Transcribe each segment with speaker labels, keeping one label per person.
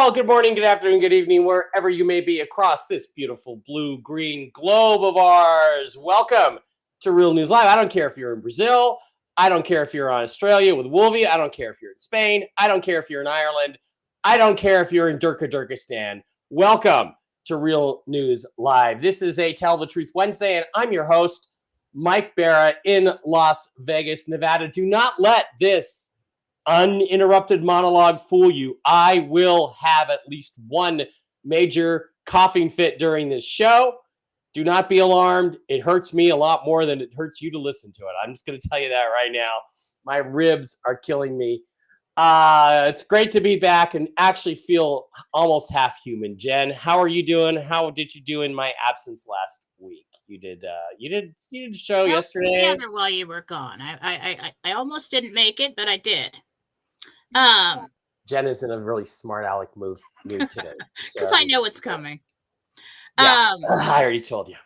Speaker 1: Well, good morning, good afternoon, good evening, wherever you may be across this beautiful blue-green globe of ours. Welcome to Real News Live. I don't care if you're in Brazil. I don't care if you're in Australia with Wolvie. I don't care if you're in Spain. I don't care if you're in Ireland. I don't care if you're in Durkistan. Welcome to Real News Live. This is a Tell the Truth Wednesday, and I'm your host, Mike Barra in Las Vegas, Nevada. Do not let this uninterrupted monologue fool you. I will have at least one major coughing fit during this show. Do not be alarmed. It hurts me a lot more than it hurts you to listen to it. I'm just going to tell you that right now. My ribs are killing me. It's great to be back and actually feel almost half human. Jen, how are you doing? How did you do in my absence last week? You did a show yesterday.
Speaker 2: Together while you were gone. I almost didn't make it, but I did.
Speaker 1: Jen is in a really smart aleck mood today.
Speaker 2: Because I know it's coming.
Speaker 1: Yeah, I already told you.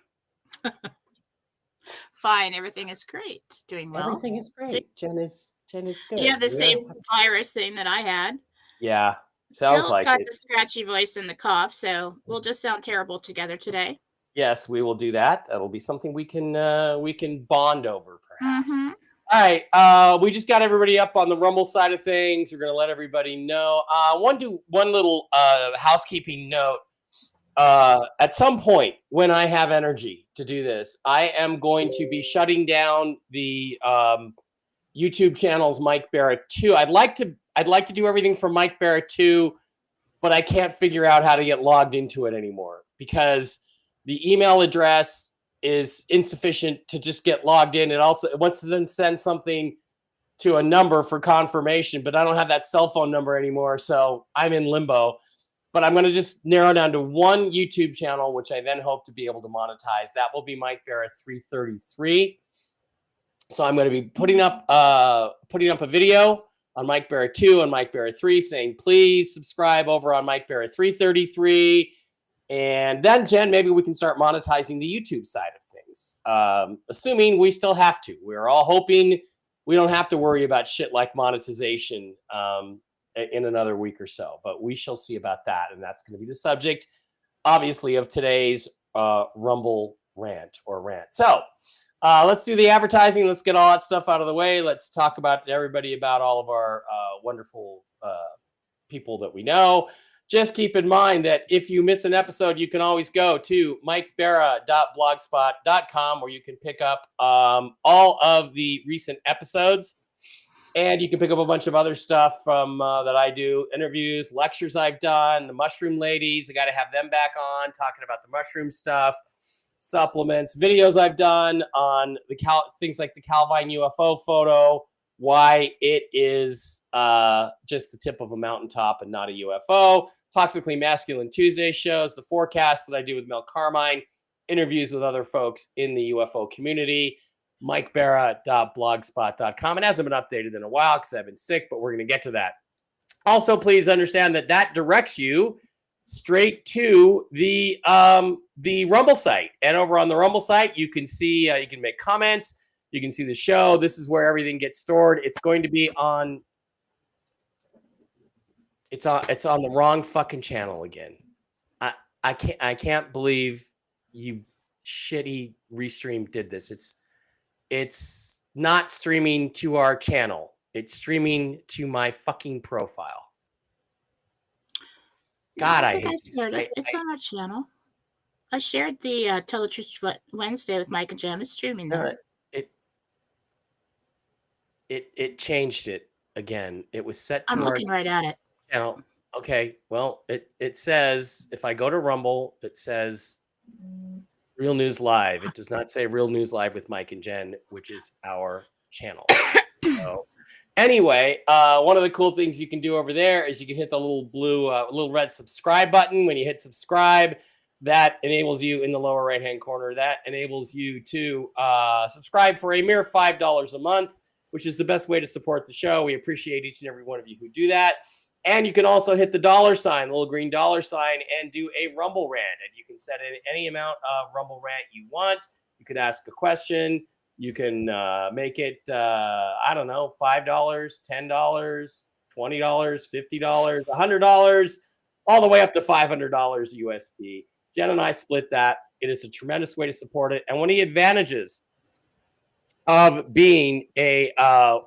Speaker 2: Fine, everything is great. Doing well.
Speaker 1: Everything is great. Jen is good.
Speaker 2: You have the same virus thing that I had.
Speaker 1: Yeah, sounds
Speaker 2: Still
Speaker 1: like
Speaker 2: got
Speaker 1: it.
Speaker 2: the scratchy voice and the cough, so we'll just sound terrible together today.
Speaker 1: Yes, we will do that. That'll be something we can bond over, perhaps.
Speaker 2: Mm-hmm.
Speaker 1: All right, we just got everybody up on the Rumble side of things. We're going to let everybody know. One little housekeeping note. At some point when I have energy to do this, I am going to be shutting down the YouTube channels Mike Barrett 2. I'd like to do everything for Mike Barrett 2, but I can't figure out how to get logged into it anymore because the email address is insufficient to just get logged in. It also wants to then send something to a number for confirmation, but I don't have that cell phone number anymore, so I'm in limbo. But I'm going to just narrow down to one YouTube channel, which I then hope to be able to monetize. That will be Mike Barrett 333. So I'm going to be putting up a video on Mike Barrett 2 and Mike Barrett 3 saying, please subscribe over on Mike Barrett 333. And then, Jen, maybe we can start monetizing the YouTube side of things, assuming we still have to. We're all hoping we don't have to worry about shit like monetization in another week or so, but we shall see about that. And that's going to be the subject, obviously, of today's Rumble rant. So let's do the advertising. Let's get all that stuff out of the way. Let's talk about everybody about all of our wonderful people that we know. Just keep in mind that if you miss an episode, you can always go to mikebarra.blogspot.com where you can pick up all of the recent episodes. And you can pick up a bunch of other stuff from that I do, interviews, lectures I've done, the Mushroom Ladies. I got to have them back on talking about the mushroom stuff, supplements, videos I've done on the things like the Calvine UFO photo, why it is just the tip of a mountaintop and not a UFO, Toxically Masculine Tuesday shows, the forecast that I do with Mel Carmine, interviews with other folks in the UFO community, mikebarra.blogspot.com. It hasn't been updated in a while because I've been sick, but we're going to get to that. Also, please understand that directs you straight to the Rumble site. And over on the Rumble site, you can see, you can make comments. You can see the show. This is where everything gets stored. It's going to be on. It's on the wrong fucking channel again. I can't believe you shitty restream did this. It's not streaming to our channel. It's streaming to my fucking profile. God, I hate these.
Speaker 2: It's on our channel. I shared the Tell the Truth Wednesday with Mike and Jen. It's streaming there.
Speaker 1: It changed it again. It was set to
Speaker 2: I'm looking right at it.
Speaker 1: Channel. Okay, well, it says, if I go to Rumble, it says Real News Live. It does not say Real News Live with Mike and Jen, which is our channel. So, anyway, one of the cool things you can do over there is you can hit the little blue, little red subscribe button. When you hit subscribe, that enables you in the lower right-hand corner. That enables you to subscribe for a mere $5 a month, which is the best way to support the show. We appreciate each and every one of you who do that. And you can also hit the $, the little green $, and do a Rumble rant. And you can set in any amount of Rumble rant you want. You could ask a question. You can make it, I don't know, $5, $10, $20, $50, $100. all the way up to $500 USD. Jen and I split that. It is a tremendous way to support it. And one of the advantages of being a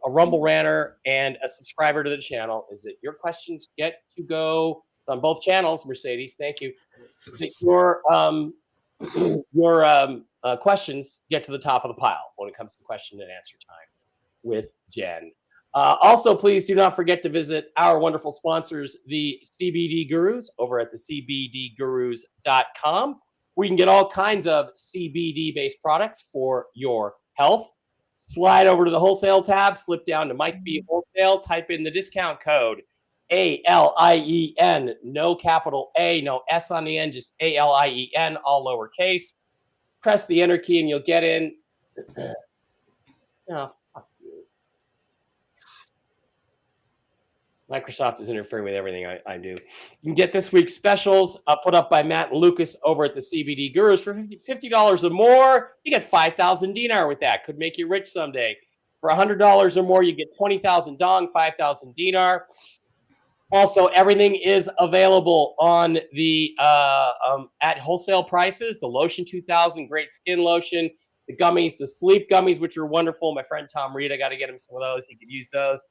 Speaker 1: Rumble Ranter and a subscriber to the channel is that your questions get to go. It's on both channels, Mercedes. Thank you. That your questions get to the top of the pile when it comes to question and answer time with Jen. Also, please do not forget to visit our wonderful sponsors, the CBD Gurus, over at the cbdgurus.com, where you can get all kinds of CBD-based products for your health. Slide over to the wholesale tab, slip down to Mike B Wholesale, type in the discount code ALIEN, no capital A, no S on the end, just ALIEN, all lowercase. Press the enter key and you'll get in. Oh, fuck you. Microsoft is interfering with everything I do. You can get this week's specials put up by Matt and Lucas over at the CBD Gurus for $50 or more. You get 5,000 dinar with that. Could make you rich someday. For $100 or more, you get 20,000 dong, 5,000 dinar. Also, everything is available on the at wholesale prices. The Lotion 2000, great skin lotion. The gummies, the sleep gummies, which are wonderful. My friend Tom Reed, I got to get him some of those. He could use those.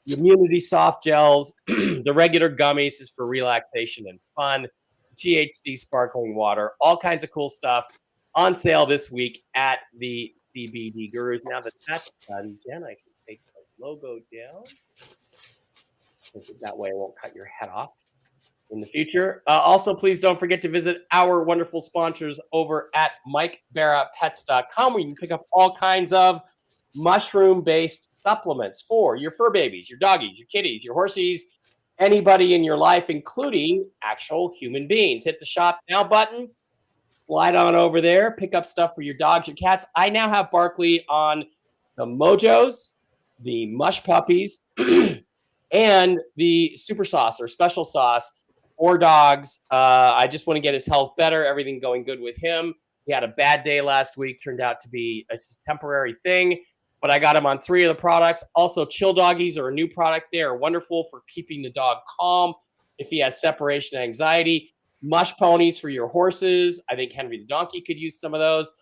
Speaker 1: The immunity soft gels, the regular gummies is for relaxation and fun. THC sparkling water, all kinds of cool stuff on sale this week at the CBD Gurus. Now that that's done, Jen, I can take the logo down. That way I won't cut your head off in the future. Also, please don't forget to visit our wonderful sponsors over at MikeBarraPets.com, where you can pick up all kinds of mushroom-based supplements for your fur babies, your doggies, your kitties, your horsies, anybody in your life, including actual human beings. Hit the shop now button, slide on over there, pick up stuff for your dogs, your cats. I now have Barkley on the Mojos, the Mush Puppies, and the Super Sauce or Special Sauce for dogs. I just want to get his health better, everything going good with him. He had a bad day last week, turned out to be a temporary thing, but I got him on 3 of the products. Also, Chill Doggies are a new product. They are wonderful for keeping the dog calm if he has separation anxiety. Mush Ponies for your horses. I think Henry the Donkey could use some of those.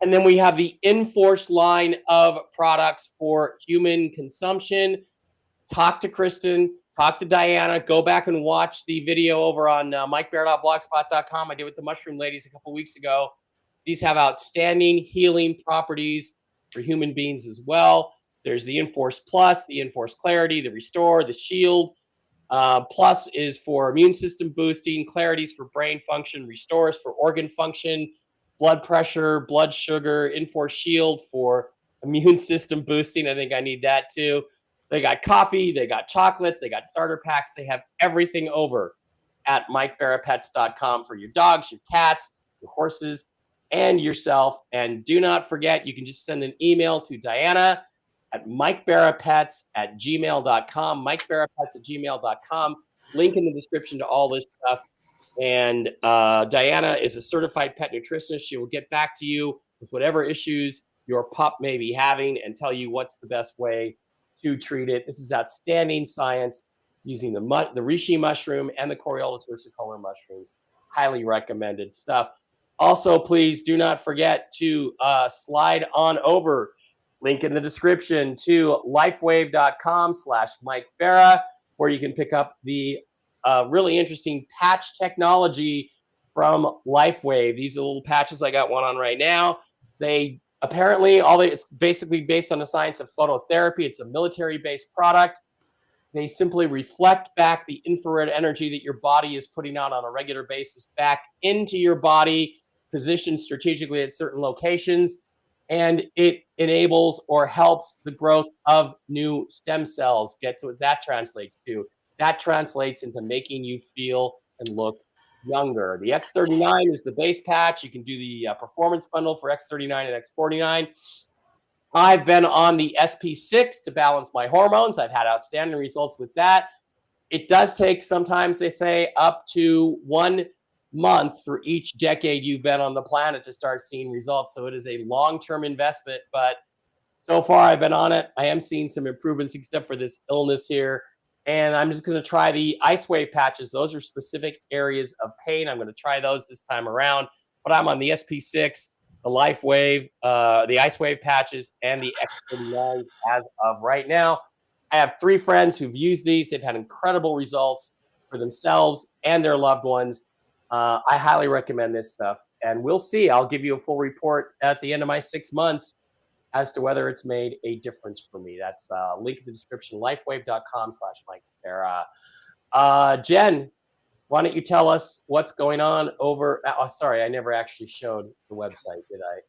Speaker 1: And then we have the Enforce line of products for human consumption. Talk to Kristen, talk to Diana, go back and watch the video over on MikeBear.blogspot.com. I did with the Mushroom Ladies a couple weeks ago. These have outstanding healing properties for human beings as well. There's the Enforce Plus, the Enforce Clarity, the Restore, the Shield. Plus is for immune system boosting, Clarity's for brain function, Restores for organ function, blood pressure, blood sugar, Enforce Shield for immune system boosting. I think I need that too. They got coffee, they got chocolate, they got starter packs. They have everything over at MikeBarraPets.com for your dogs, your cats, your horses, and yourself. And do not forget, you can just send an email to Diana at MikeBarraPets@gmail.com, MikeBarraPets@gmail.com. Link in the description to all this stuff. And Diana is a certified pet nutritionist. She will get back to you with whatever issues your pup may be having and tell you what's the best way to treat it. This is outstanding science using the reishi mushroom and the Coriolis versicolor mushrooms. Highly recommended stuff. Also, please do not forget to slide on over, link in the description, to lifewave.com/MikeBarra, where you can pick up the really interesting patch technology from LifeWave. These are little patches. I got one on right now. They apparently, it's basically based on the science of phototherapy. It's a military-based product. They simply reflect back the infrared energy that your body is putting out on a regular basis back into your body, positioned strategically at certain locations, and it enables or helps the growth of new stem cells. Gets what that translates to. That translates into making you feel and look younger. The X39 is the base patch. You can do the performance bundle for X39 and X49. I've been on the SP6 to balance my hormones. I've had outstanding results with that. It does take sometimes, they say, up to 1 month for each decade you've been on the planet to start seeing results. So it is a long-term investment, but so far I've been on it. I am seeing some improvements except for this illness here. And I'm just going to try the Ice Wave patches. Those are specific areas of pain. I'm going to try those this time around. But I'm on the SP6, the Life Wave, the Ice Wave patches, and the X39 as of right now. I have 3 friends who've used these. They've had incredible results for themselves and their loved ones. I highly recommend this stuff. And we'll see. I'll give you a full report at the end of my 6 months as to whether it's made a difference for me. That's link in the description, lifewave.com/Mike. Jen, why don't you tell us what's going on over? Oh, sorry, I never actually showed the website, did I?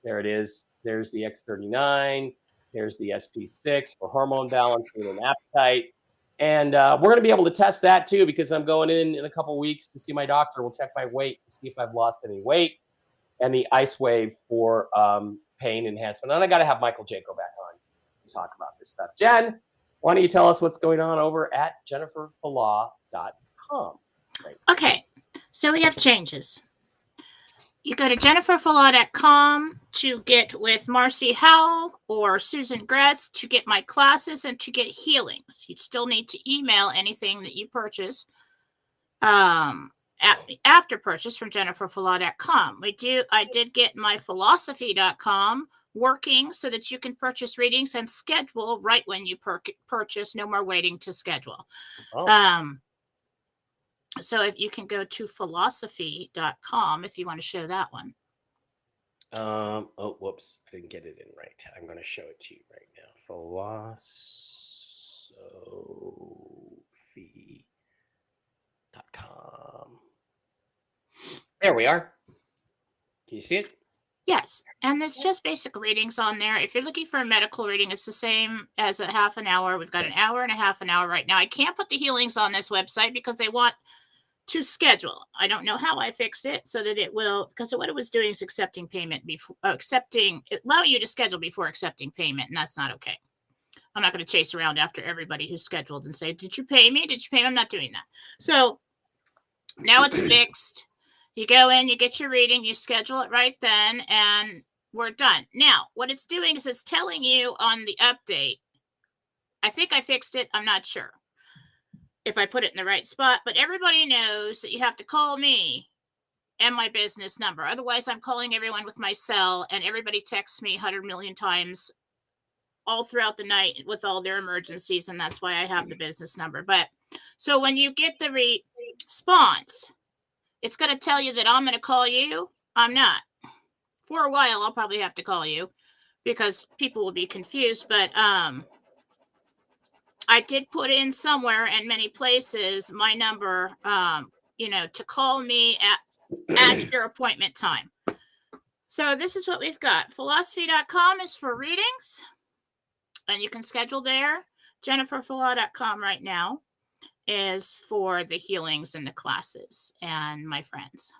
Speaker 1: There it is. There's the X39. There's the SP6 for hormone balancing and appetite. And we're going to be able to test that too, because I'm going in a couple weeks to see my doctor. We'll check my weight to see if I've lost any weight. And the Ice Wave for pain enhancement. And I got to have Michael J. go back on to talk about this stuff. Jen, why don't you tell us what's going on over at jenniferfalaw.com? Right.
Speaker 2: Okay, so we have changes. You go to jenniferfalaw.com to get with Marcy Howell or Susan Gretz to get my classes and to get healings. You still need to email anything that you purchase after purchase from jenniferfalaw.com. I did get my philosophy.com working so that you can purchase readings and schedule right when you purchase. No more waiting to schedule. Oh. So if you can go to philosophy.com if you want to show that one.
Speaker 1: Oh, whoops. I didn't get it in right. I'm going to show it to you right now. Philosophy.com. There we are. Can you see it?
Speaker 2: Yes. And it's just basic readings on there. If you're looking for a medical reading, it's the same as a half an hour. We've got an hour and a half an hour right now. I can't put the healings on this website because they want to schedule. I don't know how I fixed it so that it will, because what it was doing is accepting payment before allow you to schedule before accepting payment, and that's not okay. I'm not going to chase around after everybody who's scheduled and say, did you pay me? Did you pay me? I'm not doing that. So now it's fixed. You go in, you get your reading, you schedule it right then, and we're done. Now, what it's doing is it's telling you on the update. I think I fixed it. I'm not sure if I put it in the right spot, but everybody knows that you have to call me and my business number. Otherwise, I'm calling everyone with my cell, and everybody texts me 100 million times all throughout the night with all their emergencies, and that's why I have the business number. But so when you get the response, it's going to tell you that I'm going to call you. I'm not. For a while, I'll probably have to call you because people will be confused, but I did put in somewhere in many places my number, to call me at your appointment time. So this is what we've got. Philosophy.com is for readings, and you can schedule there. jenniferfalaw.com right now is for the healings and the classes and my friends.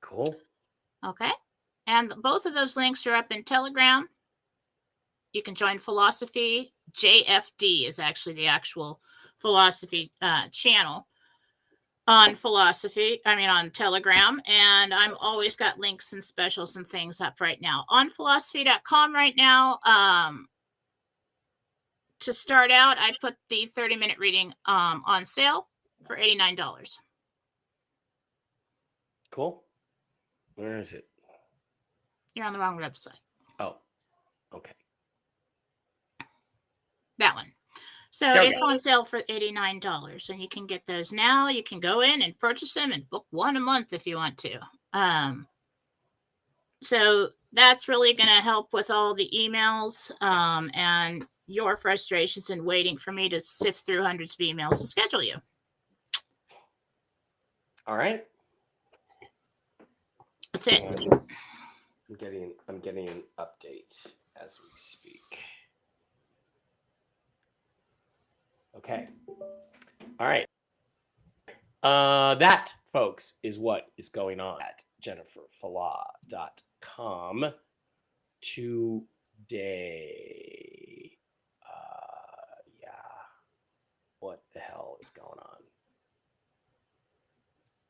Speaker 1: Cool.
Speaker 2: Okay. And both of those links are up in Telegram. You can join Philosophy. JFD is actually the actual Philosophy channel on on Telegram. And I'm always got links and specials and things up right now. On philosophy.com right now, to start out, I put the 30-minute reading on sale for $89.
Speaker 1: Cool. Where is it?
Speaker 2: You're on the wrong website.
Speaker 1: Oh, okay.
Speaker 2: That one. So it's on sale for $89, and you can get those now. You can go in and purchase them and book one a month if you want to. So that's really going to help with all the emails and your frustrations and waiting for me to sift through hundreds of emails to schedule you.
Speaker 1: All right.
Speaker 2: That's it.
Speaker 1: I'm getting an update as we speak. Okay. All right. That, folks, is what is going on at jenniferfalaw.com today. What the hell is going on?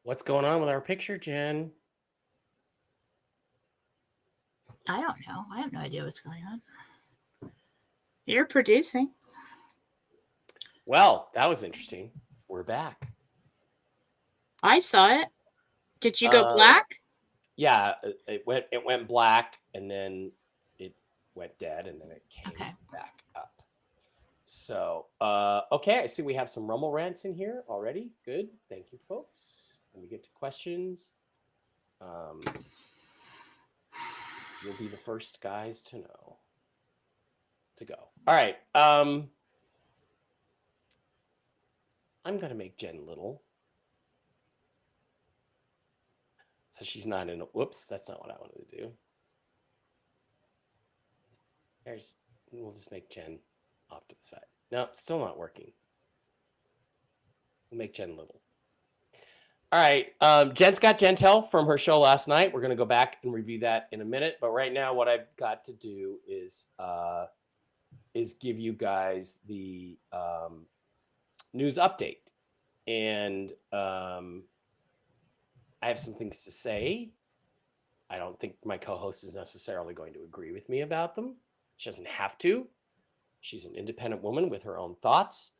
Speaker 1: What's going on with our picture, Jen?
Speaker 2: I don't know. I have no idea what's going on. You're producing.
Speaker 1: Well, that was interesting. We're back.
Speaker 2: I saw it. Did you go black?
Speaker 1: Yeah, it went black, and then it went dead, and then it came back up. So, okay, I see we have some Rumble rants in here already. Good, thank you, folks. When we get to questions, you'll be the first guys to know. To go. All right. I'm gonna make Jen little. So she's not in. Whoops, that's not what I wanted to do. We'll just make Jen off to the side. No, still not working. We'll make Jen little. All right. Jen's got Gentel from her show last night. We're going to go back and review that in a minute. But right now, what I've got to do is give you guys the news update. And I have some things to say. I don't think my co-host is necessarily going to agree with me about them. She doesn't have to. She's an independent woman with her own thoughts.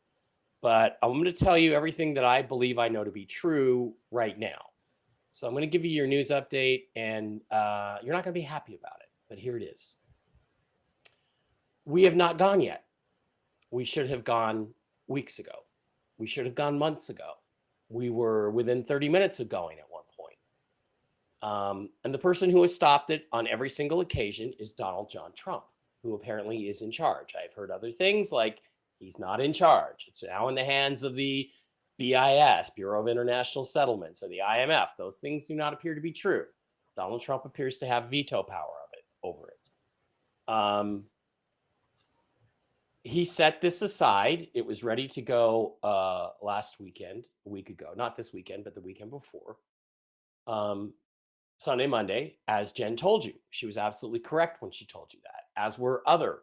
Speaker 1: But I'm going to tell you everything that I believe I know to be true right now. So I'm going to give you your news update, and you're not going to be happy about it. But here it is. We have not gone yet. We should have gone weeks ago. We should have gone months ago. We were within 30 minutes of going at one point. And the person who has stopped it on every single occasion is Donald John Trump, who apparently is in charge. I've heard other things like he's not in charge. It's now in the hands of the BIS, Bureau of International Settlements, or the IMF. Those things do not appear to be true. Donald Trump appears to have veto power over it. He set this aside. It was ready to go last weekend, a week ago. Not this weekend, but the weekend before. Sunday, Monday, as Jen told you. She was absolutely correct when she told you that, as were other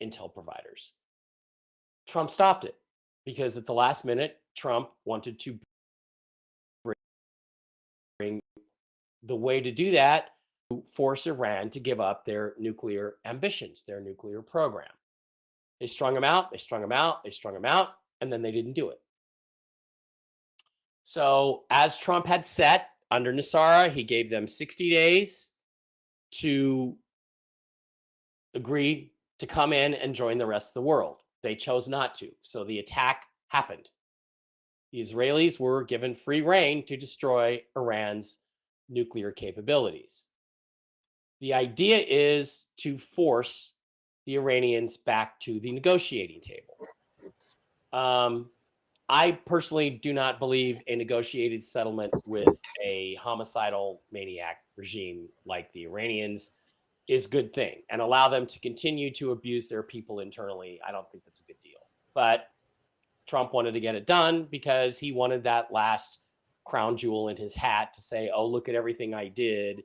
Speaker 1: intel providers. Trump stopped it because at the last minute, Trump wanted to bring the way to do that to force Iran to give up their nuclear ambitions, their nuclear program. They strung them out, they strung them out, they strung them out, and then they didn't do it. So as Trump had set under Nassara, he gave them 60 days to agree to come in and join the rest of the world. They chose not to. So the attack happened. The Israelis were given free rein to destroy Iran's nuclear capabilities. The idea is to force the Iranians back to the negotiating table. I personally do not believe a negotiated settlement with a homicidal maniac regime like the Iranians is a good thing, and allow them to continue to abuse their people internally. I don't think that's a good deal. But Trump wanted to get it done because he wanted that last crown jewel in his hat to say, oh, look at everything I did.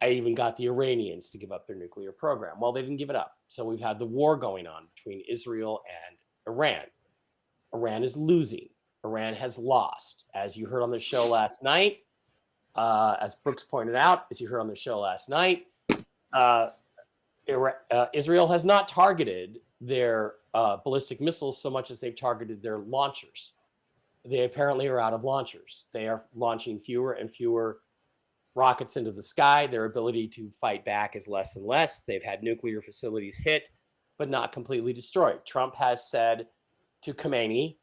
Speaker 1: I even got the Iranians to give up their nuclear program. Well, they didn't give it up. So we've had the war going on between Israel and Iran. Iran is losing. Iran has lost. As you heard on the show last night, as Brooks pointed out, as you heard on the show last night, Israel has not targeted their ballistic missiles so much as they've targeted their launchers. They apparently are out of launchers. They are launching fewer and fewer rockets into the sky. Their ability to fight back is less and less. They've had nuclear facilities hit, but not completely destroyed. Trump has said to Khomeini,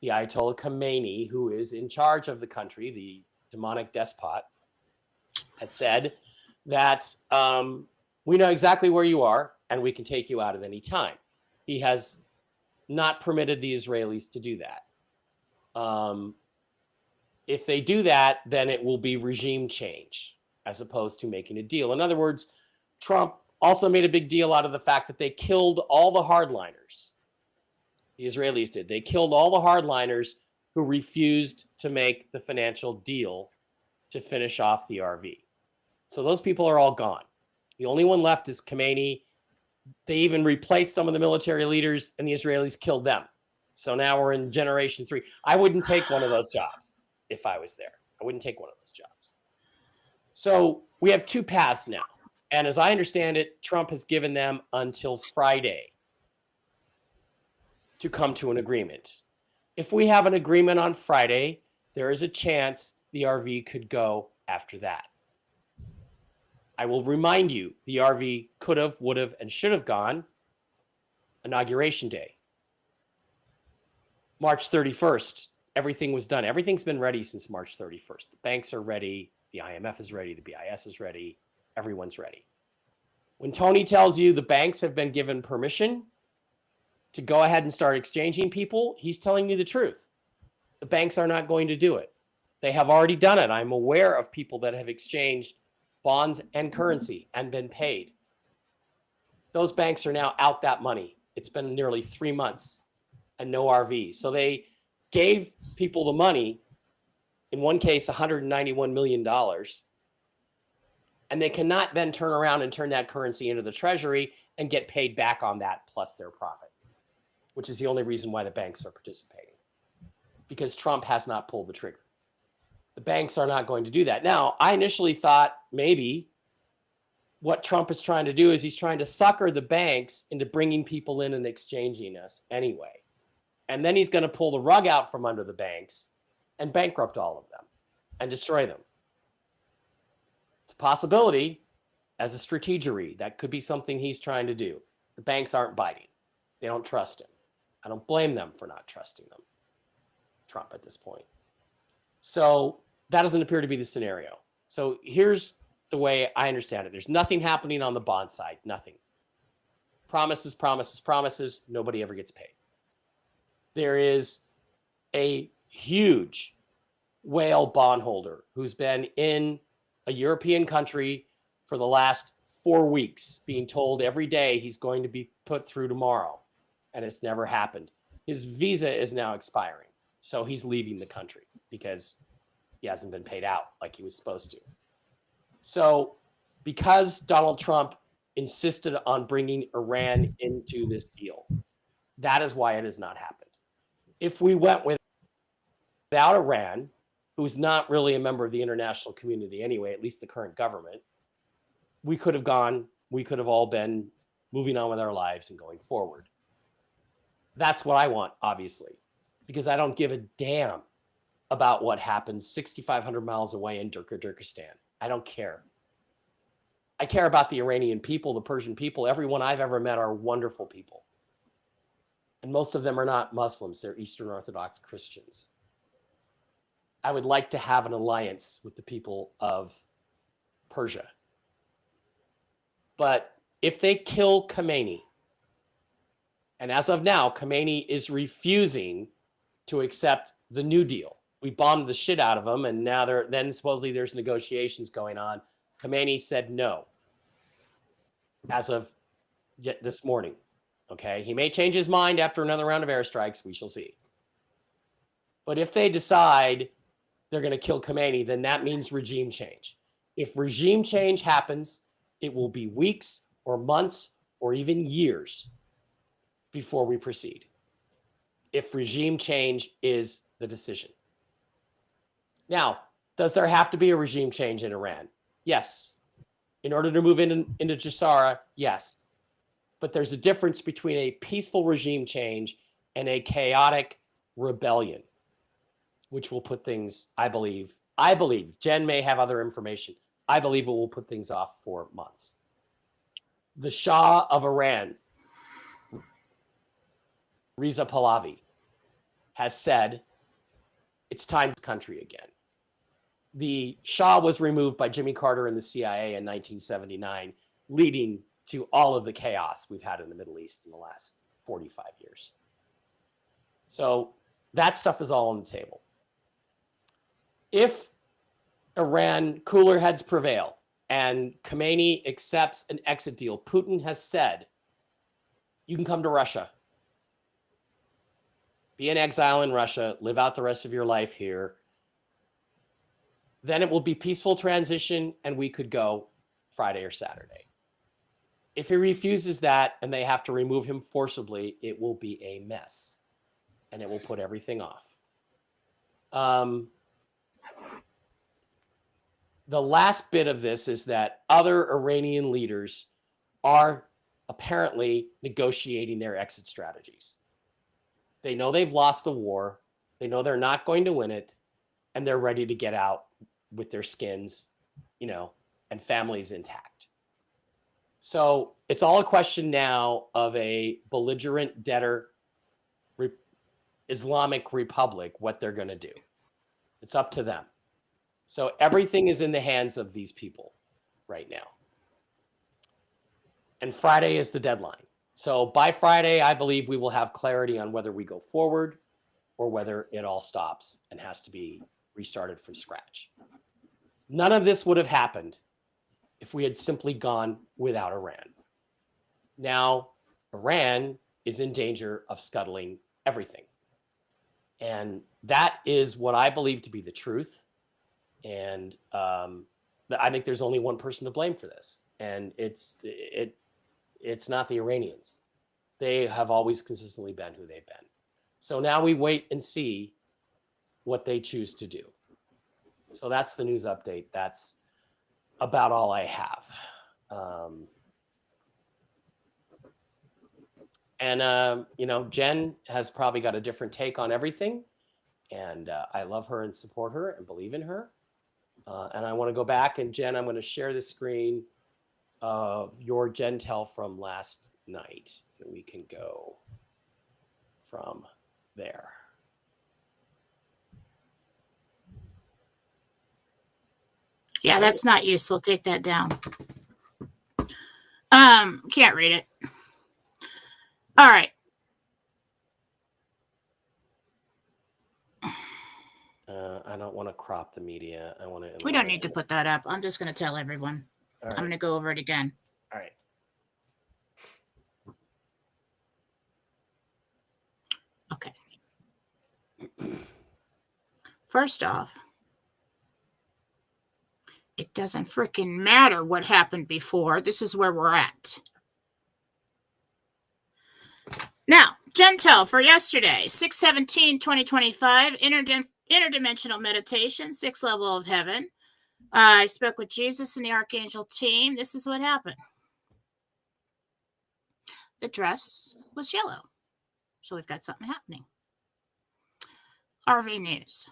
Speaker 1: the Ayatollah Khomeini, who is in charge of the country, the demonic despot, has said that we know exactly where you are and we can take you out at any time. He has not permitted the Israelis to do that. If they do that, then it will be regime change as opposed to making a deal. In other words, Trump also made a big deal out of the fact that they killed all the hardliners. The Israelis did. They killed all the hardliners who refused to make the financial deal to finish off the RV. So those people are all gone. The only one left is Khomeini. They even replaced some of the military leaders, and the Israelis killed them. So now we're in generation 3. I wouldn't take one of those jobs if I was there. I wouldn't take one of those jobs. So we have 2 paths now. And as I understand it, Trump has given them until Friday to come to an agreement. If we have an agreement on Friday, there is a chance the RV could go after that. I will remind you, the RV could have, would have, and should have gone Inauguration Day. March 31st, everything was done. Everything's been ready since March 31st. The banks are ready. The IMF is ready. The BIS is ready. Everyone's ready. When Tony tells you the banks have been given permission to go ahead and start exchanging people, he's telling you the truth. The banks are not going to do it. They have already done it. I'm aware of people that have exchanged bonds and currency and been paid. Those banks are now out that money. It's been nearly 3 months and no RV. So they gave people the money, in one case, $191 million. And they cannot then turn around and turn that currency into the treasury and get paid back on that plus their profit, which is the only reason why the banks are participating, because Trump has not pulled the trigger. The banks are not going to do that. Now, I initially thought maybe what Trump is trying to do is he's trying to sucker the banks into bringing people in and exchanging us anyway. And then he's going to pull the rug out from under the banks and bankrupt all of them and destroy them. It's a possibility as a strategery. That could be something he's trying to do. The banks aren't biting. They don't trust him. I don't blame them for not trusting them, Trump, at this point. So that doesn't appear to be the scenario. So here's the way I understand it. There's nothing happening on the bond side, nothing. Promises, promises, promises, nobody ever gets paid. There is a huge whale bondholder who's been in a European country for the last 4 weeks, being told every day he's going to be put through tomorrow, and it's never happened. His visa is now expiring, so he's leaving the country because he hasn't been paid out like he was supposed to. So because Donald Trump insisted on bringing Iran into this deal, that is why it has not happened. If we went without Iran, who's not really a member of the international community anyway, at least the current government, we could have all been moving on with our lives and going forward. That's what I want, obviously, because I don't give a damn about what happens 6,500 miles away in Turkestan. I don't care. I care about the Iranian people, the Persian people. Everyone I've ever met are wonderful people. And most of them are not Muslims. They're Eastern Orthodox Christians. I would like to have an alliance with the people of Persia. But if they kill Khamenei, and as of now, Khamenei is refusing to accept the New Deal. We bombed the shit out of him, and now then supposedly there's negotiations going on. Khamenei said no as of this morning. Okay, he may change his mind after another round of airstrikes. We shall see. But if they decide they're going to kill Khamenei, then that means regime change. If regime change happens, it will be weeks or months or even years before we proceed, if regime change is the decision. Now, does there have to be a regime change in Iran? Yes. In order to move into Jassara, yes. But there's a difference between a peaceful regime change and a chaotic rebellion, which will put things, I believe, Jen may have other information. I believe it will put things off for months. The Shah of Iran, Reza Pahlavi, has said it's time for the country again. The Shah was removed by Jimmy Carter and the CIA in 1979, leading to all of the chaos we've had in the Middle East in the last 45 years. So that stuff is all on the table. If Iran cooler heads prevail and Khamenei accepts an exit deal, Putin has said, you can come to Russia. Be in exile in Russia, live out the rest of your life here. Then it will be peaceful transition and we could go Friday or Saturday. If he refuses that and they have to remove him forcibly, it will be a mess and it will put everything off. The last bit of this is that other Iranian leaders are apparently negotiating their exit strategies. They know they've lost the war. They know they're not going to win it, and they're ready to get out with their skins, and families intact. So it's all a question now of a belligerent debtor Islamic Republic, what they're going to do. It's up to them. So everything is in the hands of these people right now. And Friday is the deadline. So by Friday, I believe we will have clarity on whether we go forward or whether it all stops and has to be restarted from scratch. None of this would have happened if we had simply gone without Iran. Now, Iran is in danger of scuttling everything. And that is what I believe to be the truth. And I think there's only one person to blame for this. And it's not the Iranians. They have always consistently been who they've been. So now we wait and see what they choose to do. So that's the news update. That's about all I have. Jen has probably got a different take on everything. And I love her and support her and believe in her. And I want to go back. And Jen, I'm going to share the screen of your Gentel from last night. And we can go from there.
Speaker 2: Yeah, that's not useful. Take that down. Can't read it. All right.
Speaker 1: I don't want to crop the media. I want to.
Speaker 2: We don't need to put that up. I'm just going to tell everyone. Right. I'm going to go over it again.
Speaker 1: All right.
Speaker 2: Okay. First off, it doesn't freaking matter what happened before. This is where we're at. Now, Gentel for yesterday, 6/17/2025, interdimensional meditation, 6th level of heaven. I spoke with Jesus and the Archangel team. This is what happened. The dress was yellow. So we've got something happening. RV news.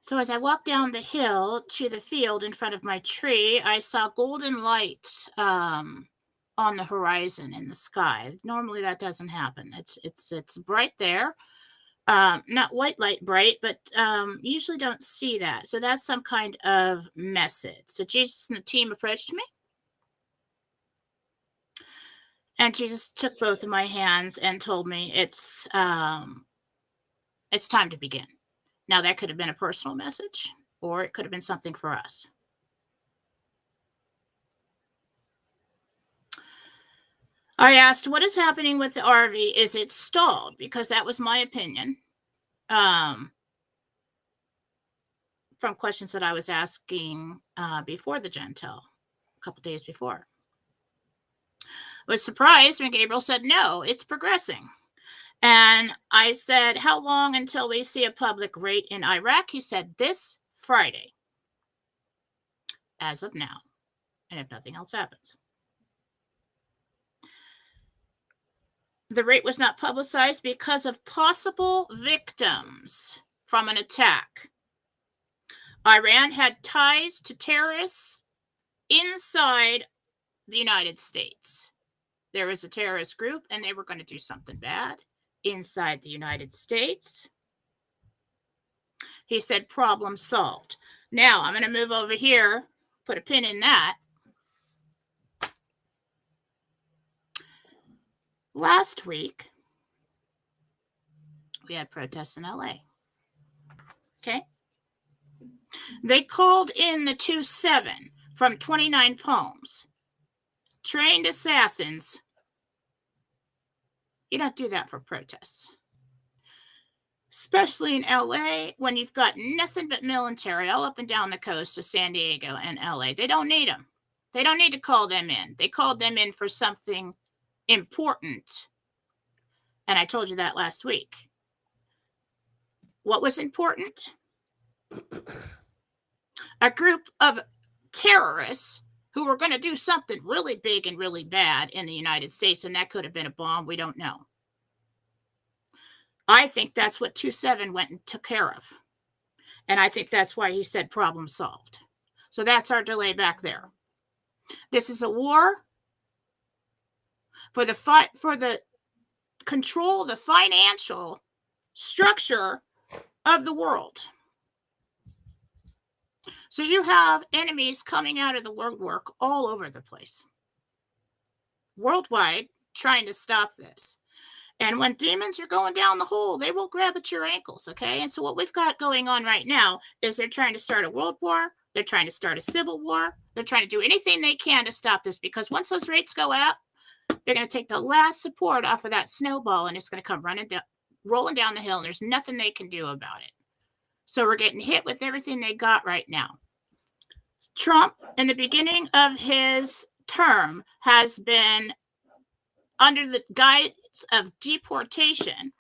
Speaker 2: So as I walked down the hill to the field in front of my tree, I saw golden lights on the horizon in the sky. Normally that doesn't happen. It's bright there. Not white light bright, but usually don't see that. So that's some kind of message. So Jesus and the team approached me. And Jesus took both of my hands and told me it's time to begin. Now, that could have been a personal message, or it could have been something for us. I asked, what is happening with the RV? Is it stalled? Because that was my opinion from questions that I was asking before the Gentel, a couple days before. I was surprised when Gabriel said, no, it's progressing. And I said, how long until we see a public rate in Iraq? He said, this Friday, as of now, and if nothing else happens. The rate was not publicized because of possible victims from an attack. Iran had ties to terrorists inside the United States. There was a terrorist group, and they were going to do something bad inside the United States. He said, problem solved. Now, I'm going to move over here, put a pin in that. Last week, we had protests in LA. Okay? They called in the 2-7 from 29 Palms. Trained assassins. You don't do that for protests. Especially in LA when you've got nothing but military all up and down the coast of San Diego and LA. They don't need them. They don't need to call them in. They called them in for something important. And I told you that last week. What was important? A group of terrorists who were going to do something really big and really bad in the United States, and that could have been a bomb. We don't know. I think that's what 2-7 went and took care of. And I think that's why he said problem solved. So that's our delay back there. This is a war for the control, the financial structure of the world. So you have enemies coming out of the woodwork all over the place, worldwide, trying to stop this. And when demons are going down the hole, they will grab at your ankles, okay? And so what we've got going on right now is they're trying to start a world war. They're trying to start a civil war. They're trying to do anything they can to stop this, because once those rates go up, they're going to take the last support off of that snowball, and it's going to come rolling down the hill, and there's nothing they can do about it. So we're getting hit with everything they got right now. Trump, in the beginning of his term, has been under the guise of deportation,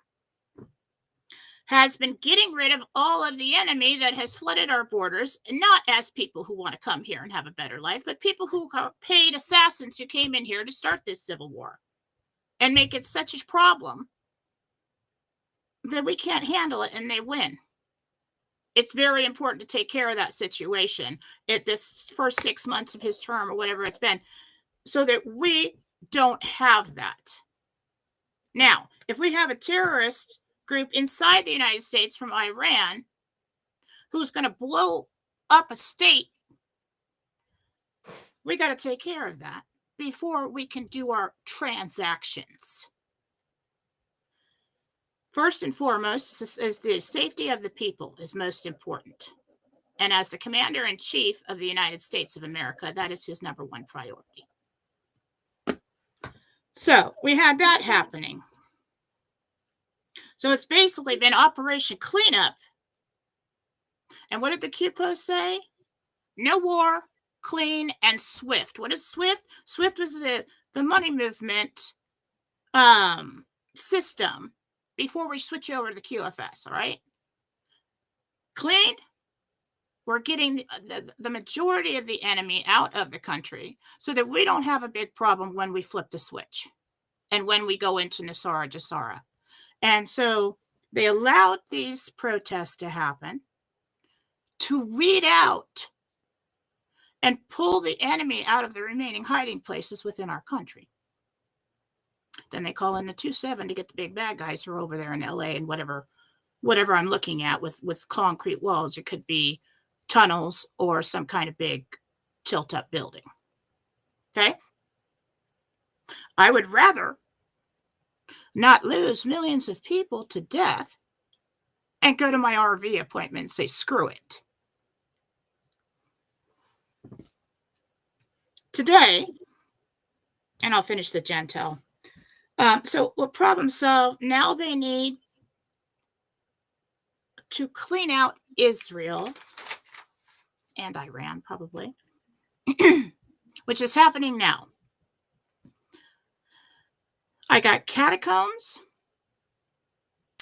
Speaker 2: has been getting rid of all of the enemy that has flooded our borders, not as people who want to come here and have a better life, but people who are paid assassins who came in here to start this civil war and make it such a problem that we can't handle it, and they win. It's very important to take care of that situation at this first 6 months of his term or whatever it's been, so that we don't have that. Now, if we have a terrorist group inside the United States from Iran who's going to blow up a state, we got to take care of that before we can do our transactions. First and foremost is the safety of the people is most important. And as the Commander-in-Chief of the United States of America, that is his number one priority. So we had that happening. So it's basically been Operation Cleanup. And what did the Q post say? No war, clean, and swift. What is swift? Swift was the money movement system before we switch over to the QFS, all right? Clean, we're getting the majority of the enemy out of the country so that we don't have a big problem when we flip the switch and when we go into Nasara Jasara. And so they allowed these protests to happen to weed out and pull the enemy out of the remaining hiding places within our country. Then they call in the 2-7 to get the big bad guys who are over there in LA and whatever I'm looking at with concrete walls. It could be tunnels or some kind of big tilt-up building. Okay? I would rather not lose millions of people to death and go to my RV appointment and say, screw it. Today, and I'll finish the Gentel. So what problem solved? Now they need to clean out Israel and Iran, probably, which is happening now. I got catacombs.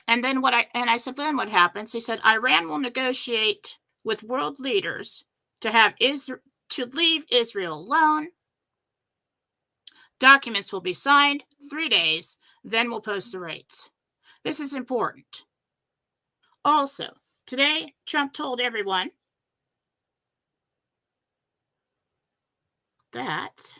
Speaker 2: And then I said, then what happens? He said, Iran will negotiate with world leaders to leave Israel alone. Documents will be signed, 3 days, then we'll post the rates. This is important. Also, today, Trump told everyone that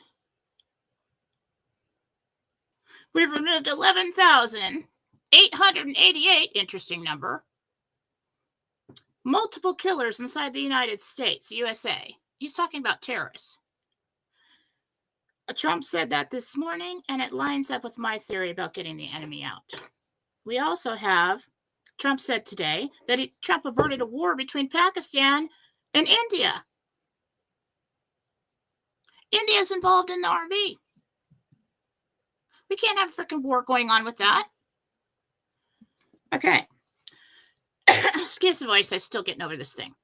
Speaker 2: we've removed 11,888, interesting number, multiple killers inside the United States, USA. He's talking about terrorists. Trump said that this morning, and it lines up with my theory about getting the enemy out. We also have, Trump said today, that Trump averted a war between Pakistan and India. India's involved in the RV. We can't have a freaking war going on with that. Okay. Excuse the voice, I'm still getting over this thing.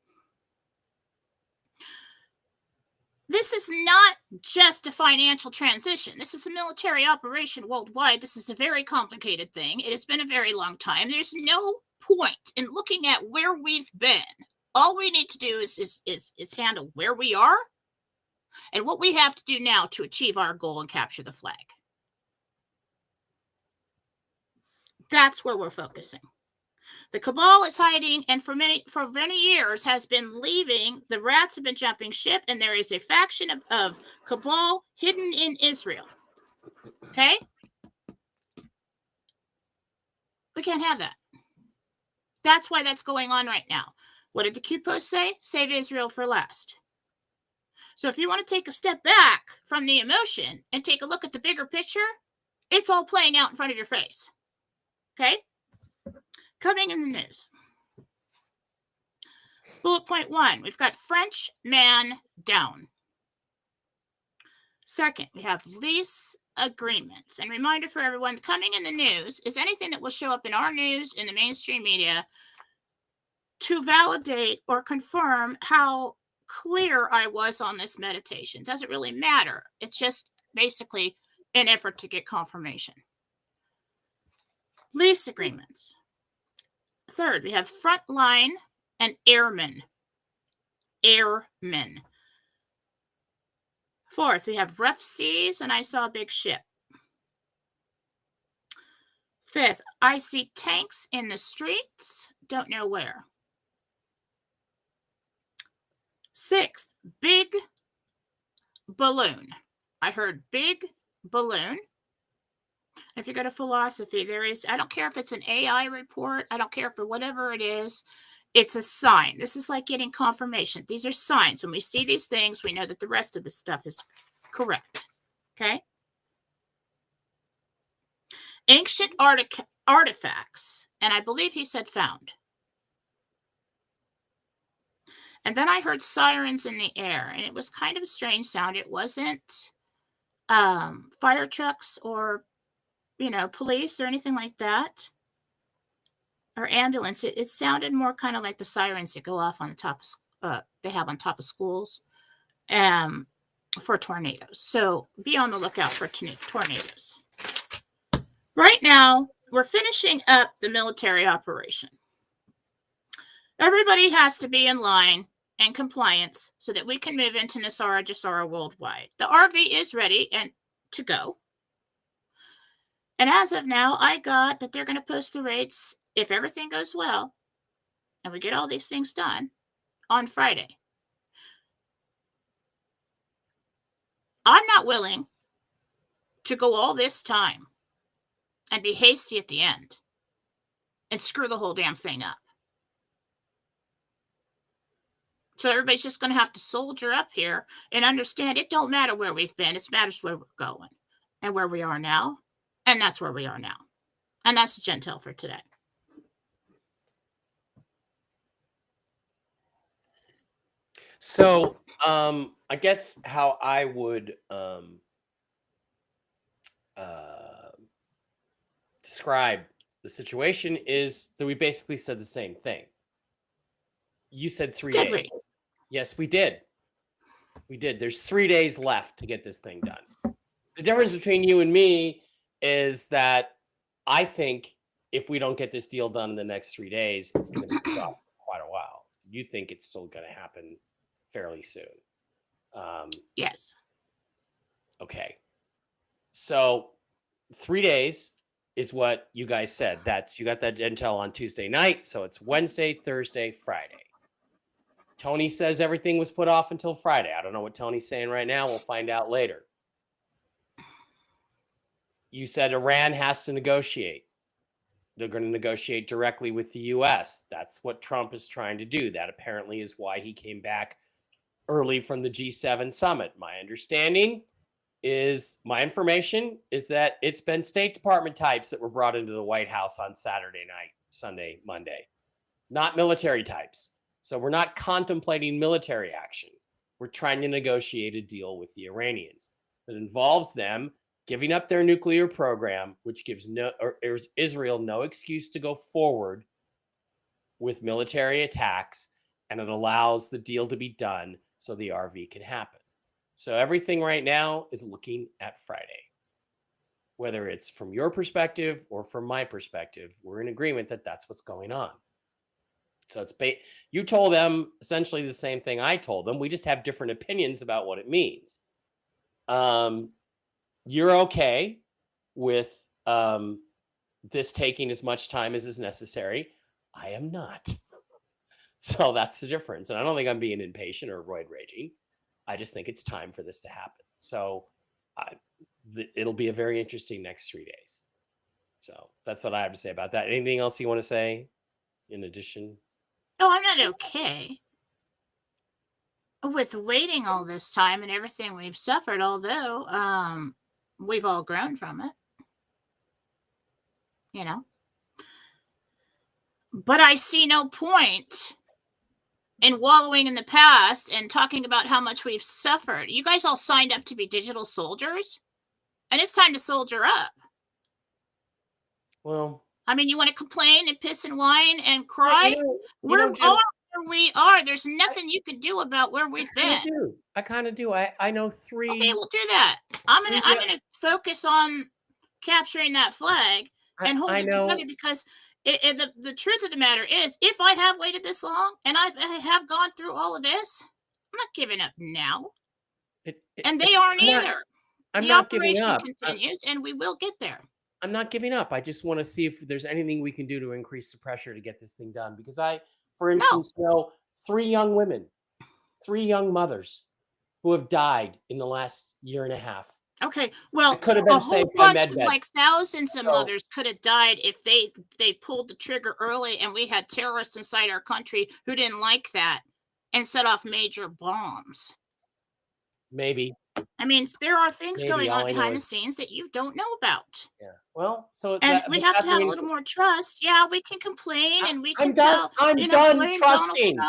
Speaker 2: This is not just a financial transition. This is a military operation worldwide. This is a very complicated thing. It has been a very long time. There's no point in looking at where we've been. All we need to do is handle where we are and what we have to do now to achieve our goal and capture the flag. That's where we're focusing. The cabal is hiding, and for many years has been leaving. The rats have been jumping ship, and there is a faction of cabal hidden in Israel. Okay? We can't have that. That's why that's going on right now. What did the Q post say? Save Israel for last. So if you want to take a step back from the emotion and take a look at the bigger picture, it's all playing out in front of your face. Okay? Coming in the news. Bullet point 1, we've got French man down. Second, we have lease agreements. And reminder for everyone, coming in the news is anything that will show up in our news, in the mainstream media, to validate or confirm how clear I was on this meditation. It doesn't really matter. It's just basically an effort to get confirmation. Lease agreements. Third, we have frontline and airmen. Airmen. Fourth, we have rough seas, and I saw a big ship. Fifth, I see tanks in the streets, don't know where. Sixth, big balloon. I heard big balloon. If you go to philosophy, there is, I don't care if it's an AI report, I don't care for whatever it is, it's a sign. This is like getting confirmation. These are signs. When we see these things, we know that the rest of the stuff is correct. Okay? Ancient artifacts, and I believe he said found. And then I heard sirens in the air, and it was kind of a strange sound. It wasn't fire trucks or, police or anything like that, or ambulance. It sounded more kind of like the sirens that go off on the top of, they have on top of schools for tornadoes. So be on the lookout for tornadoes. Right now, we're finishing up the military operation. Everybody has to be in line and compliance so that we can move into Nasara Jasara worldwide. The RV is ready and to go. And as of now, I got that they're going to post the rates, if everything goes well, and we get all these things done, on Friday. I'm not willing to go all this time and be hasty at the end and screw the whole damn thing up. So everybody's just going to have to soldier up here and understand it don't matter where we've been. It matters where we're going and where we are now. And that's where we are now. And that's the Gentel for today.
Speaker 1: So I guess how I would describe the situation is that we basically said the same thing. You said 3 days.
Speaker 2: Did we?
Speaker 1: Yes, we did. We did. There's 3 days left to get this thing done. The difference between you and me is that I think if we don't get this deal done in the next 3 days, it's going to be for quite a while. You think it's still going to happen fairly soon.
Speaker 2: Yes.
Speaker 1: Okay. So 3 days is what you guys said. You got that intel on Tuesday night. So it's Wednesday, Thursday, Friday. Tony says everything was put off until Friday. I don't know what Tony's saying right now. We'll find out later. You said Iran has to negotiate. They're going to negotiate directly with the U.S. That's what Trump is trying to do. That apparently is why he came back early from the G7 summit. My information is that it's been State Department types that were brought into the White House on Saturday night, Sunday, Monday, not military types. So we're not contemplating military action. We're trying to negotiate a deal with the Iranians that involves them giving up their nuclear program, which gives Israel no excuse to go forward with military attacks, and it allows the deal to be done so the RV can happen. So everything right now is looking at Friday. Whether it's from your perspective or from my perspective, we're in agreement that that's what's going on. So it's you told them essentially the same thing I told them. We just have different opinions about what it means. You're okay with this taking as much time as is necessary. I am not. So that's the difference. And I don't think I'm being impatient or roid raging. I just think it's time for this to happen. So it'll be a very interesting next 3 days. So that's what I have to say about that. Anything else you want to say in addition?
Speaker 2: No, I'm not okay with waiting all this time and everything we've suffered, although we've all grown from it, you know. But I see no point in wallowing in the past and talking about how much we've suffered. You guys all signed up to be digital soldiers, and it's time to soldier up.
Speaker 1: Well,
Speaker 2: I mean, you want to complain and piss and whine and cry?
Speaker 1: Jen,
Speaker 2: Where we are. There's nothing you can do about where we've been.
Speaker 1: I kind of do. I know 3.
Speaker 2: Okay, we'll do that. I'm gonna focus on capturing that flag and hold it together, because the truth of the matter is, if I have waited this long and I have gone through all of this, I'm not giving up now. And they aren't either.
Speaker 1: I'm not giving up.
Speaker 2: The operation continues, and we will get there.
Speaker 1: I'm not giving up. I just want to see if there's anything we can do to increase the pressure to get this thing done. Because for instance, know 3 young women, 3 young mothers who have died in the last year and a half.
Speaker 2: Okay, well,
Speaker 1: could have been saved by med beds.
Speaker 2: Like thousands of mothers could have died if they pulled the trigger early, and we had terrorists inside our country who didn't like that and set off major bombs.
Speaker 1: Maybe.
Speaker 2: I mean, there are things going on behind the scenes that you don't know about.
Speaker 1: Yeah. Well,
Speaker 2: we have to have a little more trust. Yeah, we can complain and we can
Speaker 1: tell. I'm done trusting.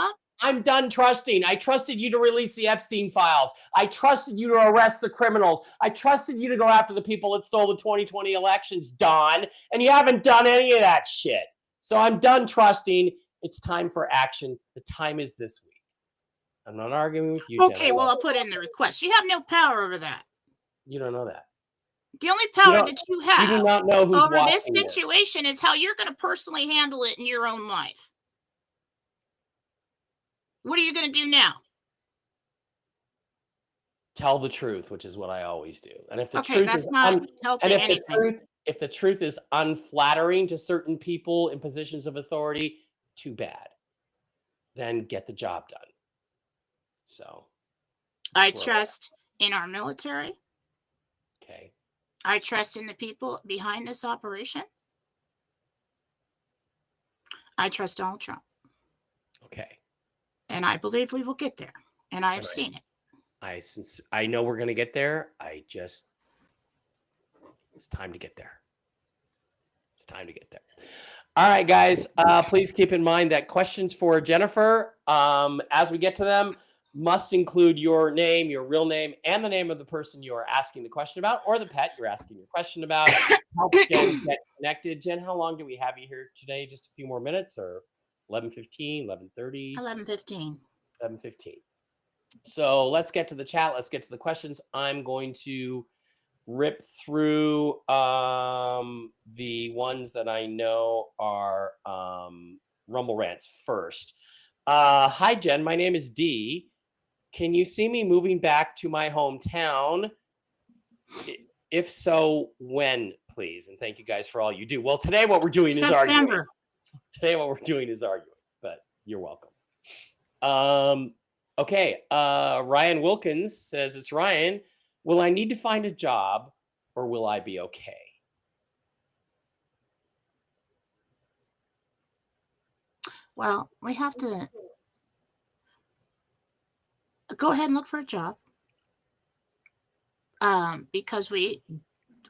Speaker 1: I'm done trusting. I trusted you to release the Epstein files. I trusted you to arrest the criminals. I trusted you to go after the people that stole the 2020 elections, Don, and you haven't done any of that shit. So I'm done trusting. It's time for action. The time is this week. I'm not arguing with you.
Speaker 2: Okay, well, I'll put in the request. You have no power over that.
Speaker 1: You don't know that.
Speaker 2: The only power that you have
Speaker 1: do not know who's
Speaker 2: over this situation is how you're going to personally handle it in your own life. What are you going to do now?
Speaker 1: Tell the truth, which is what I always do. And if the
Speaker 2: truth is not helping anything.
Speaker 1: If the truth is unflattering to certain people in positions of authority, too bad. Then get the job done. So
Speaker 2: I trust in our military.
Speaker 1: Okay.
Speaker 2: I trust in the people behind this operation. I trust Donald Trump.
Speaker 1: Okay.
Speaker 2: And I believe we will get there. And I have seen it.
Speaker 1: I know we're going to get there. It's time to get there. It's time to get there. All right, guys, please keep in mind that questions for Jennifer, as we get to them, must include your name, your real name, and the name of the person you are asking the question about, or the pet you're asking your question about. Help Jen get connected. Jen, how long do we have you here today? Just a few more minutes, or 11:15, 11:30?
Speaker 2: 11:15.
Speaker 1: 11:15. So let's get to the chat. Let's get to the questions. I'm going to rip through the ones that I know are Rumble Rants first. Hi, Jen. My name is Dee. Can you see me moving back to my hometown? If so, when, please? And thank you guys for all you do. Well, today what we're doing is arguing. Today what we're doing is arguing, but you're welcome. Okay. Ryan Wilkins says, it's Ryan. Will I need to find a job or will I be okay?
Speaker 2: Well, we have to go ahead and look for a job, because we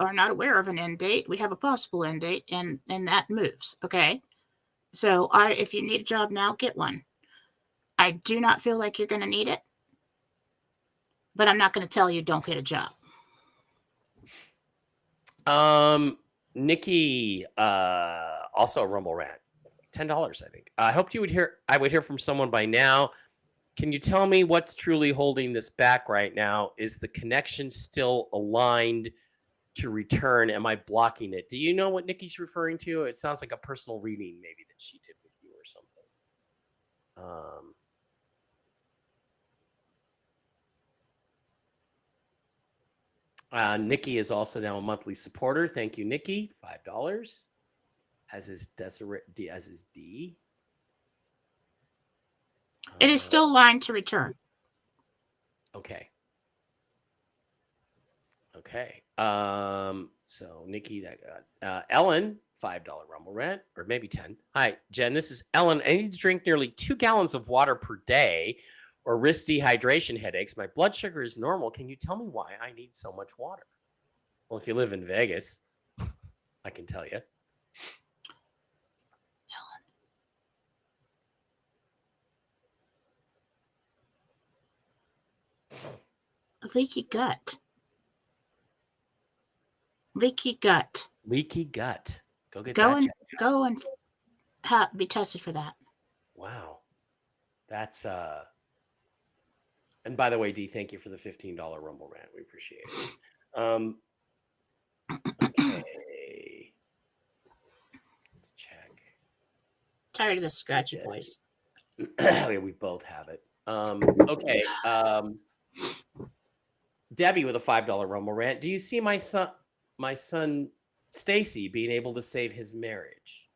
Speaker 2: are not aware of an end date. We have a possible end date, and that moves. Okay. So if you need a job now, get one. I do not feel like you're going to need it, but I'm not going to tell you don't get a job.
Speaker 1: Nikki, also a Rumble Rant, $10, I think. I hoped I would hear from someone by now. Can you tell me what's truly holding this back right now? Is the connection still aligned to return? Am I blocking it? Do you know what Nikki's referring to? It sounds like a personal reading maybe that she did with you or something. Nikki is also now a monthly supporter. Thank you, Nikki. $5. As is Desiree, as is D.
Speaker 2: It is still line to return.
Speaker 1: Okay. Okay. So Nikki, that got Ellen, $5 Rumble rent, or maybe 10. Hi, Jen. This is Ellen. I need to drink nearly 2 gallons of water per day, or risk dehydration headaches. My blood sugar is normal. Can you tell me why I need so much water? Well, if you live in Vegas, I can tell you.
Speaker 2: Leaky gut. Leaky gut.
Speaker 1: Leaky gut. Go get
Speaker 2: Go
Speaker 1: that
Speaker 2: and
Speaker 1: checked out.
Speaker 2: go and be tested for that.
Speaker 1: Wow. That's and by the way, D, thank you for the $15 Rumble rant. We appreciate it. Okay. Let's check.
Speaker 2: Tired of this scratchy voice.
Speaker 1: We both have it. Okay. Debbie with a $5 Rumble rant. Do you see my son Stacy being able to save his marriage?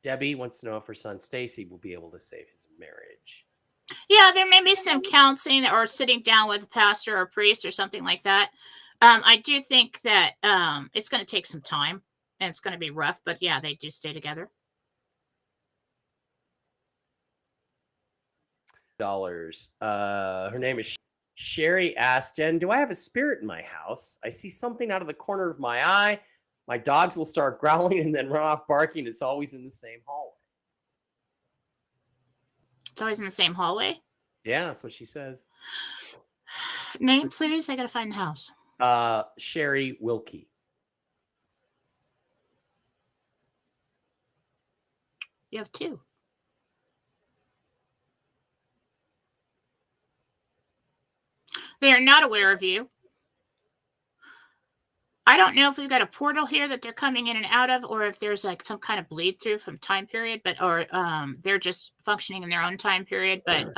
Speaker 1: Debbie wants to know if her son Stacy will be able to save his marriage.
Speaker 2: Yeah, there may be some counseling or sitting down with a pastor or a priest or something like that. I do think that it's going to take some time and it's going to be rough, but yeah, they do stay together.
Speaker 1: Her name is Sherry asked, Jen, do I have a spirit in my house? I see something out of the corner of my eye. My dogs will start growling and then run off barking. It's always in the same hallway.
Speaker 2: It's always in the same hallway?
Speaker 1: Yeah, that's what she says.
Speaker 2: Name, please. I got to find the house.
Speaker 1: Sherry Wilkie.
Speaker 2: You have 2. They are not aware of you. I don't know if we've got a portal here that they're coming in and out of, or if there's like some kind of bleed through from time period, or they're just functioning in their own time period. But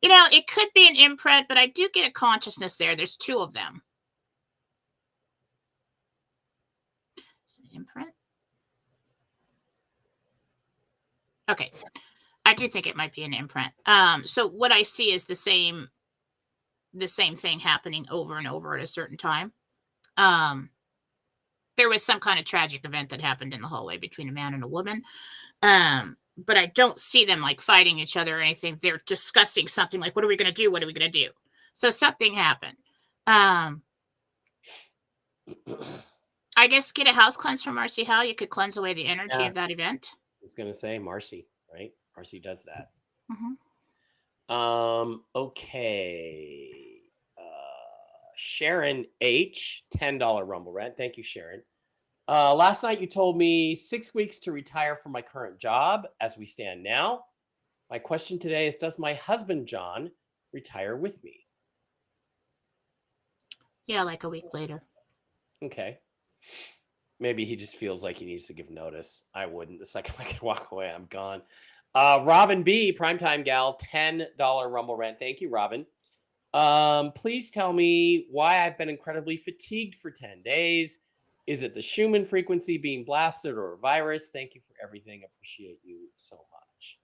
Speaker 2: it could be an imprint, but I do get a consciousness there. There's 2 of them. Is it an imprint? Okay. I do think it might be an imprint. So what I see is the same thing happening over and over at a certain time. There was some kind of tragic event that happened in the hallway between a man and a woman. But I don't see them like fighting each other or anything. They're discussing something like, what are we going to do? What are we going to do? So something happened. I guess get a house cleanse from Marcy Howe. You could cleanse away the energy of that event.
Speaker 1: I was going to say Marcy, right? Marcy does that.
Speaker 2: Mm-hmm.
Speaker 1: Okay. Sharon H, $10 Rumble rant. Thank you, Sharon. Last night you told me 6 weeks to retire from my current job as we stand now. My question today is, does my husband, John, retire with me?
Speaker 2: Yeah, like a week later.
Speaker 1: Okay. Maybe he just feels like he needs to give notice. I wouldn't. The second I could walk away, I'm gone. Robin B, Primetime Gal, $10 Rumble rant. Thank you, Robin. Please tell me why I've been incredibly fatigued for 10 days. Is it the Schumann frequency being blasted or a virus? Thank you for everything. Appreciate you so much.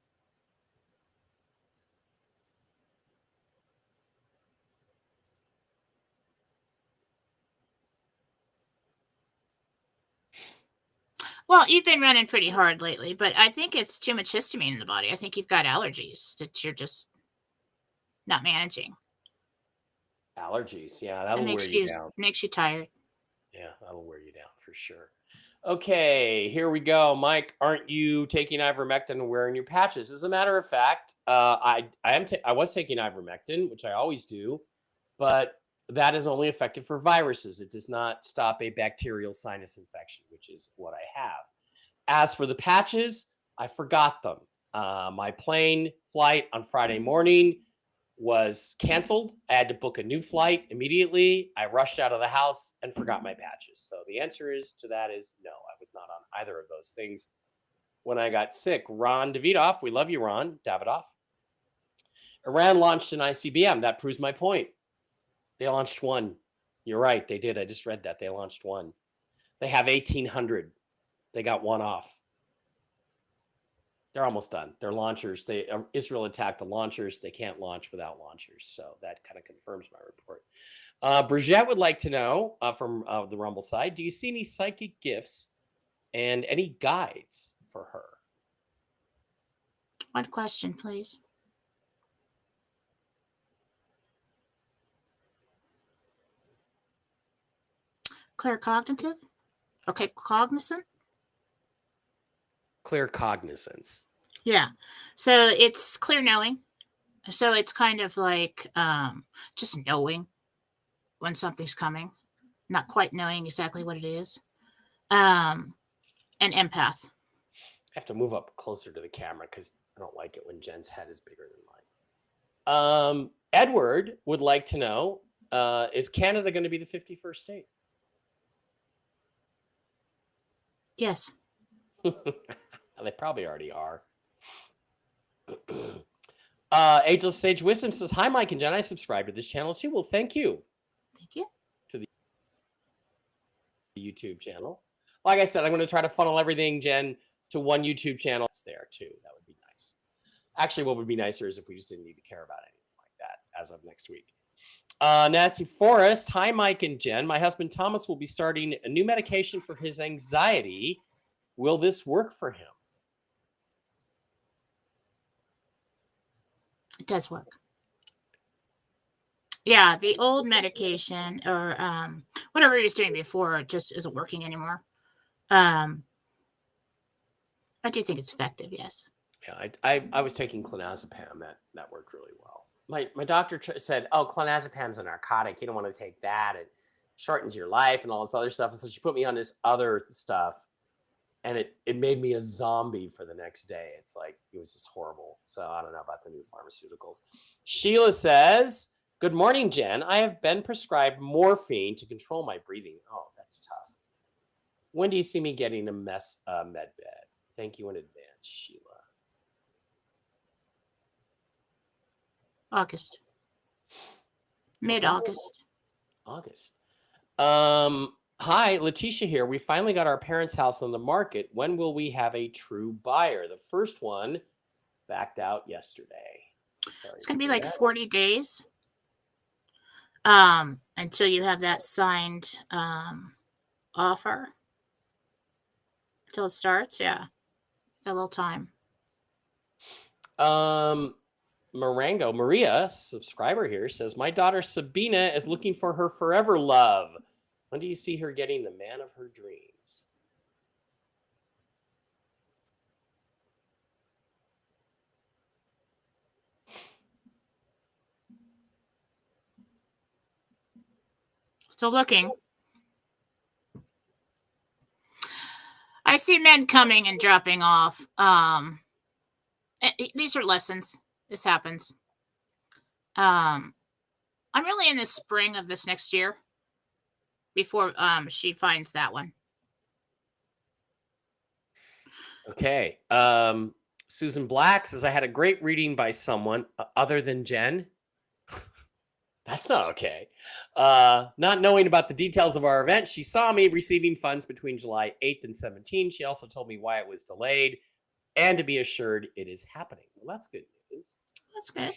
Speaker 2: Well, you've been running pretty hard lately, but I think it's too much histamine in the body. I think you've got allergies that you're just not managing.
Speaker 1: Allergies. Yeah, that'll wear you down.
Speaker 2: Makes you tired.
Speaker 1: Yeah, that'll wear you down for sure. Okay, here we go. Mike, aren't you taking ivermectin and wearing your patches? As a matter of fact, I was taking ivermectin, which I always do, but that is only effective for viruses. It does not stop a bacterial sinus infection, which is what I have. As for the patches, I forgot them. My plane flight on Friday morning was canceled. I had to book a new flight immediately. I rushed out of the house and forgot my patches. So the answer to that is no, I was not on either of those things. when I got sick. Ron Davidoff, we love you, Ron Davidoff. Iran launched an ICBM. That proves my point. They launched one. You're right, they did. I just read that. They launched one. They have 1,800. They got one off. They're almost done. Their launchers, Israel attacked the launchers. They can't launch without launchers. So that kind of confirms my report. Brigitte would like to know from the Rumble side, do you see any psychic gifts and any guides for her?
Speaker 2: One question, please. Claircognitive? Okay, cognizant?
Speaker 1: Clear cognizance.
Speaker 2: Yeah. So it's clear knowing. So it's kind of like just knowing when something's coming, not quite knowing exactly what it is. An empath.
Speaker 1: I have to move up closer to the camera because I don't like it when Jen's head is bigger than mine. Edward would like to know, is Canada going to be the 51st state?
Speaker 2: Yes.
Speaker 1: They probably already are. Ageless Sage Wisdom says, hi, Mike and Jen. I subscribe to this channel too. Well, thank you.
Speaker 2: Thank you.
Speaker 1: To the YouTube channel. Like I said, I'm going to try to funnel everything, Jen, to one YouTube channel. It's there too. That would be nice. Actually, what would be nicer is if we just didn't need to care about anything like that as of next week. Nancy Forrest, hi, Mike and Jen. My husband Thomas will be starting a new medication for his anxiety. Will this work for him?
Speaker 2: It does work. Yeah, the old medication or whatever he was doing before just isn't working anymore. I do think it's effective, yes.
Speaker 1: Yeah, I was taking clonazepam. That worked really well. My doctor said, oh, clonazepam's a narcotic. You don't want to take that. It shortens your life and all this other stuff. And so she put me on this other stuff. And it made me a zombie for the next day. It's like, it was just horrible. So I don't know about the new pharmaceuticals. Sheila says, good morning, Jen. I have been prescribed morphine to control my breathing. Oh, that's tough. When do you see me getting a med bed? Thank you in advance, Sheila.
Speaker 2: August. Mid-August.
Speaker 1: August. Hi, Letitia here. We finally got our parents' house on the market. When will we have a true buyer? The first one backed out yesterday. Sorry,
Speaker 2: it's going to be like 40 days until you have that signed offer. Until it starts, yeah. Got a little time.
Speaker 1: Maria, subscriber here, says, my daughter Sabina is looking for her forever love. When do you see her getting the man of her dreams?
Speaker 2: Still looking. I see men coming and dropping off. These are lessons. This happens. I'm really in the spring of this next year before she finds that one.
Speaker 1: Okay. Susan Black says, I had a great reading by someone other than Jen. That's not okay. Not knowing about the details of our event, she saw me receiving funds between July 8th and 17th. She also told me why it was delayed and to be assured it is happening. Well, that's good news.
Speaker 2: That's good.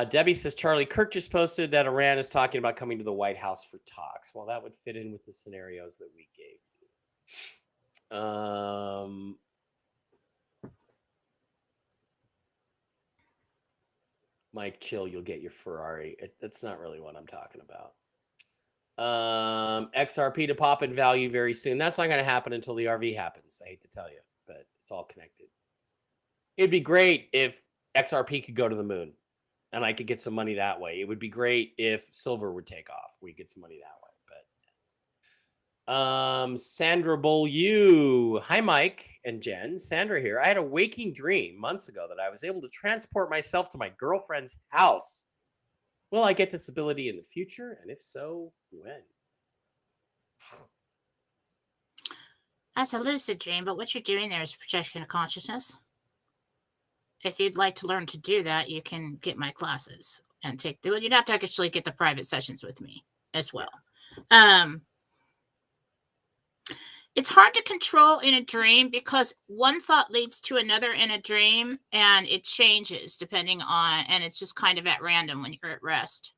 Speaker 1: Debbie says, Charlie Kirk just posted that Iran is talking about coming to the White House for talks. Well, that would fit in with the scenarios that we gave you. Mike, chill, you'll get your Ferrari. That's not really what I'm talking about. XRP to pop in value very soon. That's not going to happen until the RV happens. I hate to tell you, but it's all connected. It'd be great if XRP could go to the moon and I could get some money that way. It would be great if silver would take off. We get some money that way. But Sandra Beaulieu. Hi, Mike and Jen. Sandra here. I had a waking dream months ago that I was able to transport myself to my girlfriend's house. Will I get this ability in the future? And if so, when?
Speaker 2: That's a lucid dream, but what you're doing there is projection of consciousness. If you'd like to learn to do that, you can get my classes and take the. You'd have to actually get the private sessions with me as well. It's hard to control in a dream because one thought leads to another in a dream, and it changes depending on, and it's just kind of at random when you're at rest.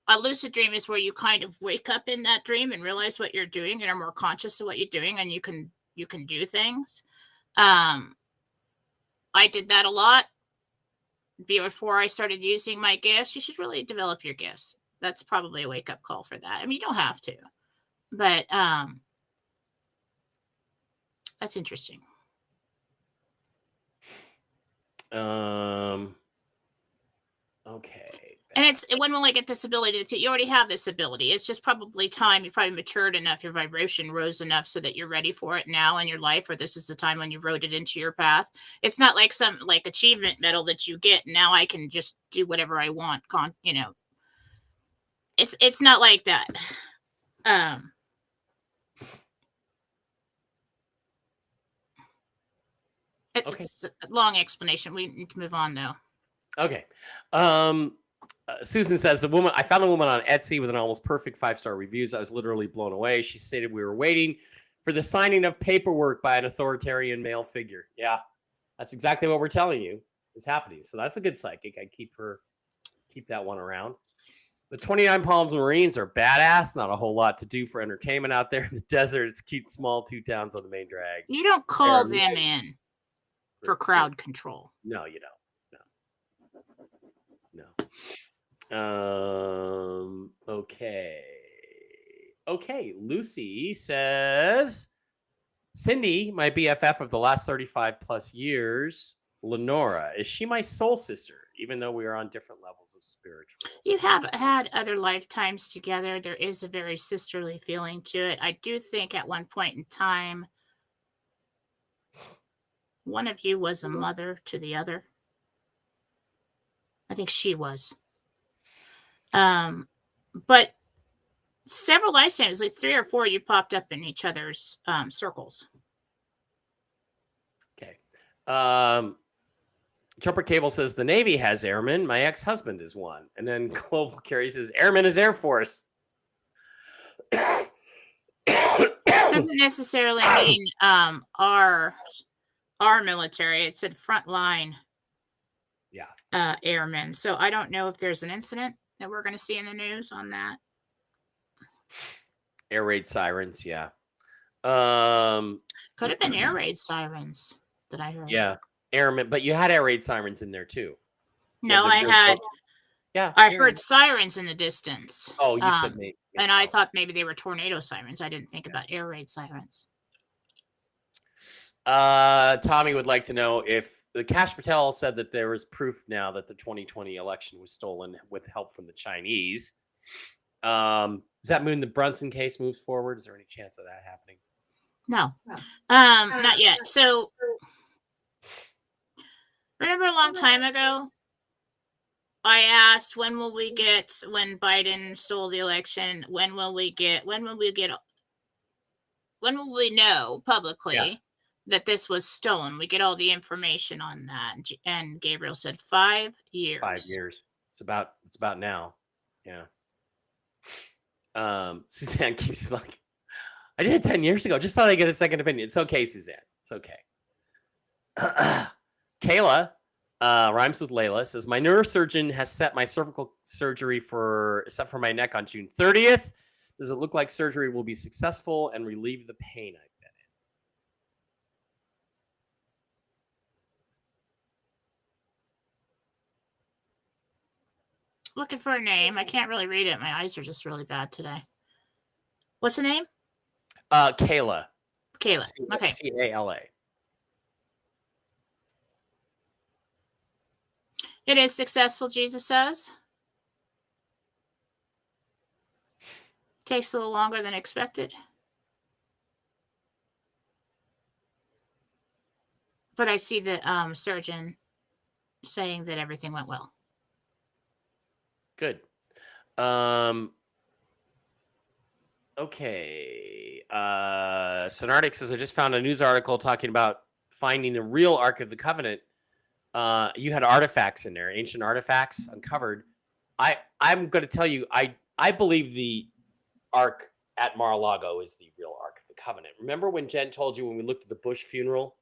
Speaker 2: A lucid dream is where you kind of wake up in that dream and realize what you're doing and are more conscious of what you're doing, and you can do things. I did that a lot before I started using my gifts. You should really develop your gifts. That's probably a wake-up call for that. I mean, you don't have to, but that's interesting.
Speaker 1: Okay.
Speaker 2: And it's when will I get this ability? You already have this ability. It's just probably time. You've probably matured enough. Your vibration rose enough so that you're ready for it now in your life, or this is the time when you wrote it into your path. It's not like some achievement medal that you get. Now I can just do whatever I want. It's not like that. It's a long explanation. We need to move on now.
Speaker 1: Okay. Susan says, I found a woman on Etsy with an almost perfect 5-star reviews. I was literally blown away. She stated we were waiting for the signing of paperwork by an authoritarian male figure. Yeah, that's exactly what we're telling you is happening. So that's a good psychic. I keep that one around. The 29 Palms Marines are badass. Not a whole lot to do for entertainment out there in the desert. It's cute, small 2 towns on the main drag.
Speaker 2: You don't call them in for crowd control.
Speaker 1: No, you don't. No. Okay. Lucy says, Cindy, my BFF of the last 35 plus years, Lenora, is she my soul sister, even though we are on different levels of spiritual?
Speaker 2: You have had other lifetimes together. There is a very sisterly feeling to it. I do think at one point in time, one of you was a mother to the other. I think she was. But several lifetimes, like 3 or 4, you popped up in each other's circles.
Speaker 1: Okay. Jumper Cable says the Navy has airmen. My ex-husband is one. And then Global Carry says airman is Air Force.
Speaker 2: Doesn't necessarily mean our military. It said frontline.
Speaker 1: Yeah.
Speaker 2: Airmen. So I don't know if there's an incident that we're going to see in the news on that.
Speaker 1: Air raid sirens, yeah.
Speaker 2: Could have been air raid sirens that I heard.
Speaker 1: Yeah, airmen, but you had air raid sirens in there too.
Speaker 2: No, I heard sirens in the distance.
Speaker 1: Oh, you said maybe.
Speaker 2: And I thought maybe they were tornado sirens. I didn't think about air raid sirens.
Speaker 1: Tommy would like to know if the Kash Patel said that there is proof now that the 2020 election was stolen with help from the Chinese. Does that mean the Brunson case moves forward? Is there any chance of that happening?
Speaker 2: No, not yet. So remember a long time ago, I asked, when will we Biden stole the election? When will we know publicly that this was stolen? We get all the information on that. And Gabriel said 5 years.
Speaker 1: 5 years. It's about now. Yeah. Suzanne keeps like, I did it 10 years ago. Just thought I'd get a second opinion. It's okay, Suzanne. It's okay. Kayla, rhymes with Layla, says, my neurosurgeon has set my cervical surgery for my neck on June 30th. Does it look like surgery will be successful and relieve the pain I've been in?
Speaker 2: Looking for a name. I can't really read it. My eyes are just really bad today. What's the name?
Speaker 1: Kayla.
Speaker 2: Kayla. Okay.
Speaker 1: C-A-L-A.
Speaker 2: It is successful, Jesus says. Takes a little longer than expected. But I see the surgeon saying that everything went well.
Speaker 1: Good. Okay. Sonartic says, I just found a news article talking about finding the real Ark of the Covenant. You had artifacts in there, ancient artifacts uncovered. I'm going to tell you, I believe the Ark at Mar-a-Lago is the real Ark of the Covenant. Remember when Jen told you when we looked at the Bush funeral?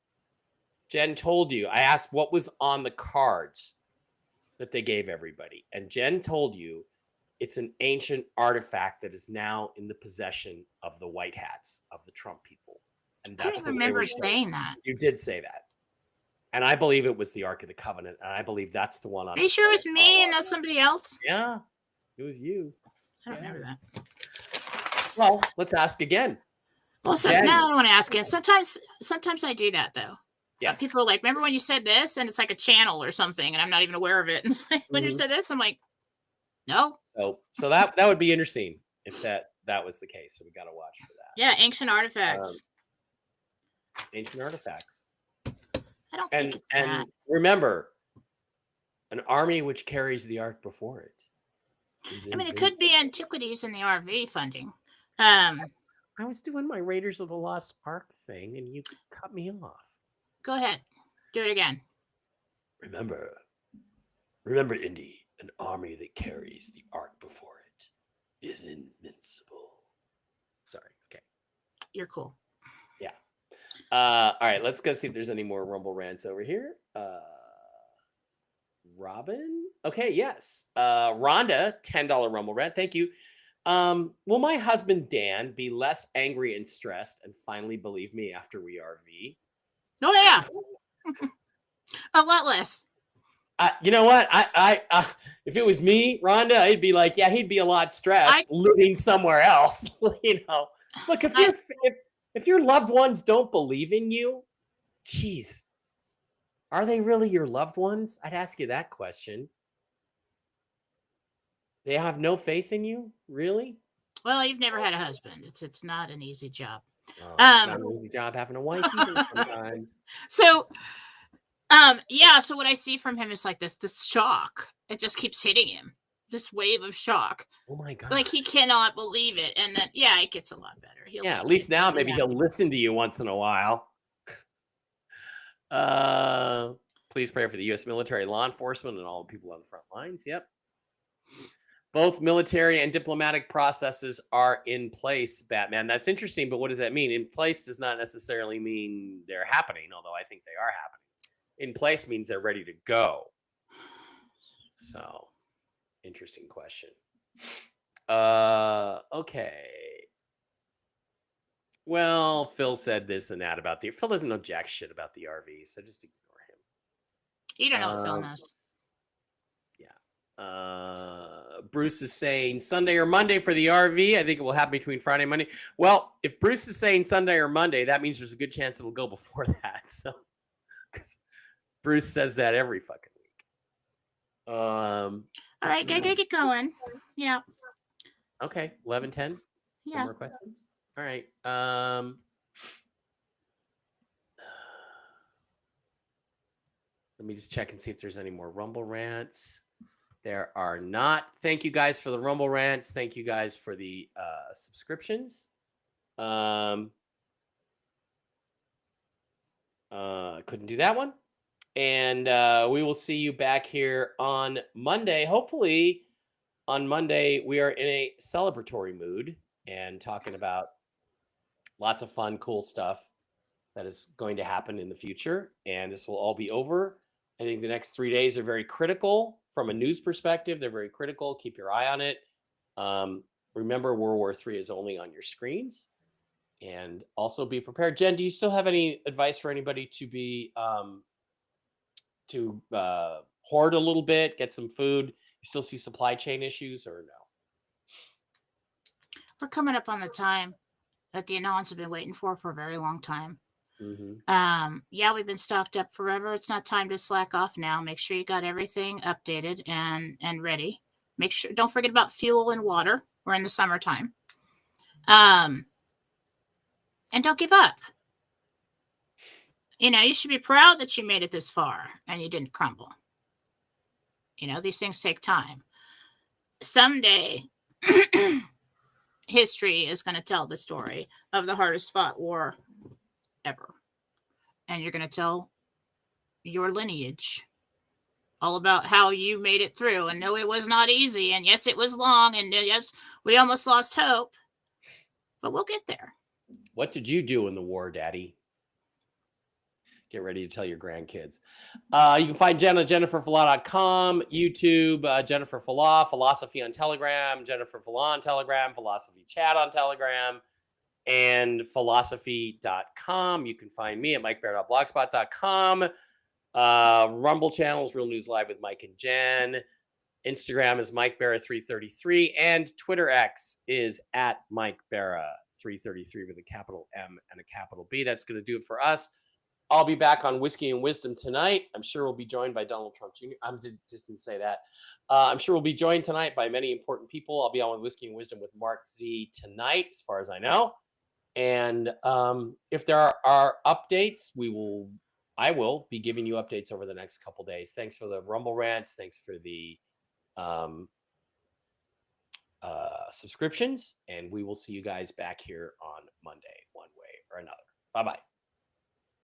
Speaker 1: Jen told you, I asked what was on the cards that they gave everybody. And Jen told you it's an ancient artifact that is now in the possession of the white hats, of the Trump people. And
Speaker 2: I
Speaker 1: that's
Speaker 2: don't
Speaker 1: what they
Speaker 2: remember
Speaker 1: were saying.
Speaker 2: saying that.
Speaker 1: You did say that. And I believe it was the Ark of the Covenant. And I believe that's the one on
Speaker 2: Are you sure it was me and not somebody else?
Speaker 1: Yeah, it was you.
Speaker 2: I don't remember that.
Speaker 1: Well, let's ask again.
Speaker 2: Well, now I don't want to ask it. Sometimes I do that though.
Speaker 1: Yeah.
Speaker 2: People are like, remember when you said this? And it's like a channel or something, and I'm not even aware of it. And it's like, when you said this, I'm like, no.
Speaker 1: So that would be interesting if that was the case. So we got to watch for that.
Speaker 2: Yeah, ancient artifacts.
Speaker 1: Ancient artifacts.
Speaker 2: I don't think it's
Speaker 1: and
Speaker 2: that.
Speaker 1: Remember, an army which carries the Ark before it.
Speaker 2: I mean, it could be antiquities in the RV funding.
Speaker 1: I was doing my Raiders of the Lost Ark thing, and you cut me off.
Speaker 2: Go ahead. Do it again.
Speaker 1: Remember, Indy, an army that carries the Ark before it is invincible. Sorry. Okay.
Speaker 2: You're cool.
Speaker 1: Yeah. All right. Let's go see if there's any more Rumble rants over here. Robin. Okay. Yes. Rhonda, $10 Rumble rant. Thank you. Will my husband Dan be less angry and stressed and finally believe me after we RV?
Speaker 2: Oh yeah. A lot less.
Speaker 1: You know what? I if it was me, Rhonda, I'd be like, yeah, he'd be a lot stressed living somewhere else. Look, if your loved ones don't believe in you, geez, are they really your loved ones? I'd ask you that question. They have no faith in you, really?
Speaker 2: Well, you've never had a husband. It's not an easy job.
Speaker 1: It's not an easy job having a wife either sometimes.
Speaker 2: So, so what I see from him is like this shock. It just keeps hitting him. This wave of shock.
Speaker 1: Oh my God.
Speaker 2: Like he cannot believe it. And then, it gets a lot better.
Speaker 1: At least now maybe he'll listen to you once in a while. Please pray for the U.S. military, law enforcement, and all the people on the front lines. Yep. Both military and diplomatic processes are in place, Batman. That's interesting, but what does that mean? In place does not necessarily mean they're happening, although I think they are happening. In place means they're ready to go. So, interesting question. Okay. Well, Phil said this and that about Phil doesn't know jack shit about the RV, so just ignore him.
Speaker 2: You don't know what Phil knows.
Speaker 1: Bruce is saying Sunday or Monday for the RV. I think it will happen between Friday and Monday. Well, if Bruce is saying Sunday or Monday, that means there's a good chance it'll go before that. So, because Bruce says that every fucking week.
Speaker 2: All right, gotta get going. Yeah.
Speaker 1: Okay, 11:10.
Speaker 2: Yeah.
Speaker 1: No more questions. All right. Let me just check and see if there's any more Rumble rants. There are not. Thank you guys for the Rumble rants. Thank you guys for the subscriptions. Couldn't do that one. And we will see you back here on Monday. Hopefully on Monday, we are in a celebratory mood and talking about lots of fun, cool stuff that is going to happen in the future. And this will all be over. I think the next 3 days are very critical from a news perspective. They're very critical. Keep your eye on it. Remember, World War III is only on your screens. And also be prepared. Jen, do you still have any advice for anybody to be hoard a little bit, get some food? You still see supply chain issues or no?
Speaker 2: We're coming up on the time that the Anons have been waiting for a very long time.
Speaker 1: Mm-hmm.
Speaker 2: We've been stocked up forever. It's not time to slack off now. Make sure you got everything updated and ready. Make sure, don't forget about fuel and water. We're in the summertime. And don't give up. You should be proud that you made it this far and you didn't crumble. These things take time. Someday history is going to tell the story of the hardest fought war ever. And you're going to tell your lineage all about how you made it through. And no, it was not easy. And yes, it was long. And yes, we almost lost hope. But we'll get there.
Speaker 1: What did you do in the war, Daddy? Get ready to tell your grandkids. You can find Jen on JenniferFallah.com, YouTube, Jennifer Fallah, Philosophy on Telegram, Jennifer Fallah on Telegram, Philosophy Chat on Telegram, and philosophy.com. You can find me at MikeBear.blogspot.com. Rumble channels, Real News Live with Mike and Jen. Instagram is MikeBera333, and Twitter X is at MikeBera333 with a capital M and a capital B. That's going to do it for us. I'll be back on Whiskey and Wisdom tonight. I'm sure we'll be joined by Donald Trump Jr. I'm just going to say that. I'm sure we'll be joined tonight by many important people. I'll be on Whiskey and Wisdom with Mark Z tonight, as far as I know. And if there are updates, I will be giving you updates over the next couple days. Thanks for the Rumble rants. Thanks for the subscriptions. And we will see you guys back here on Monday, one way or another. Bye-bye.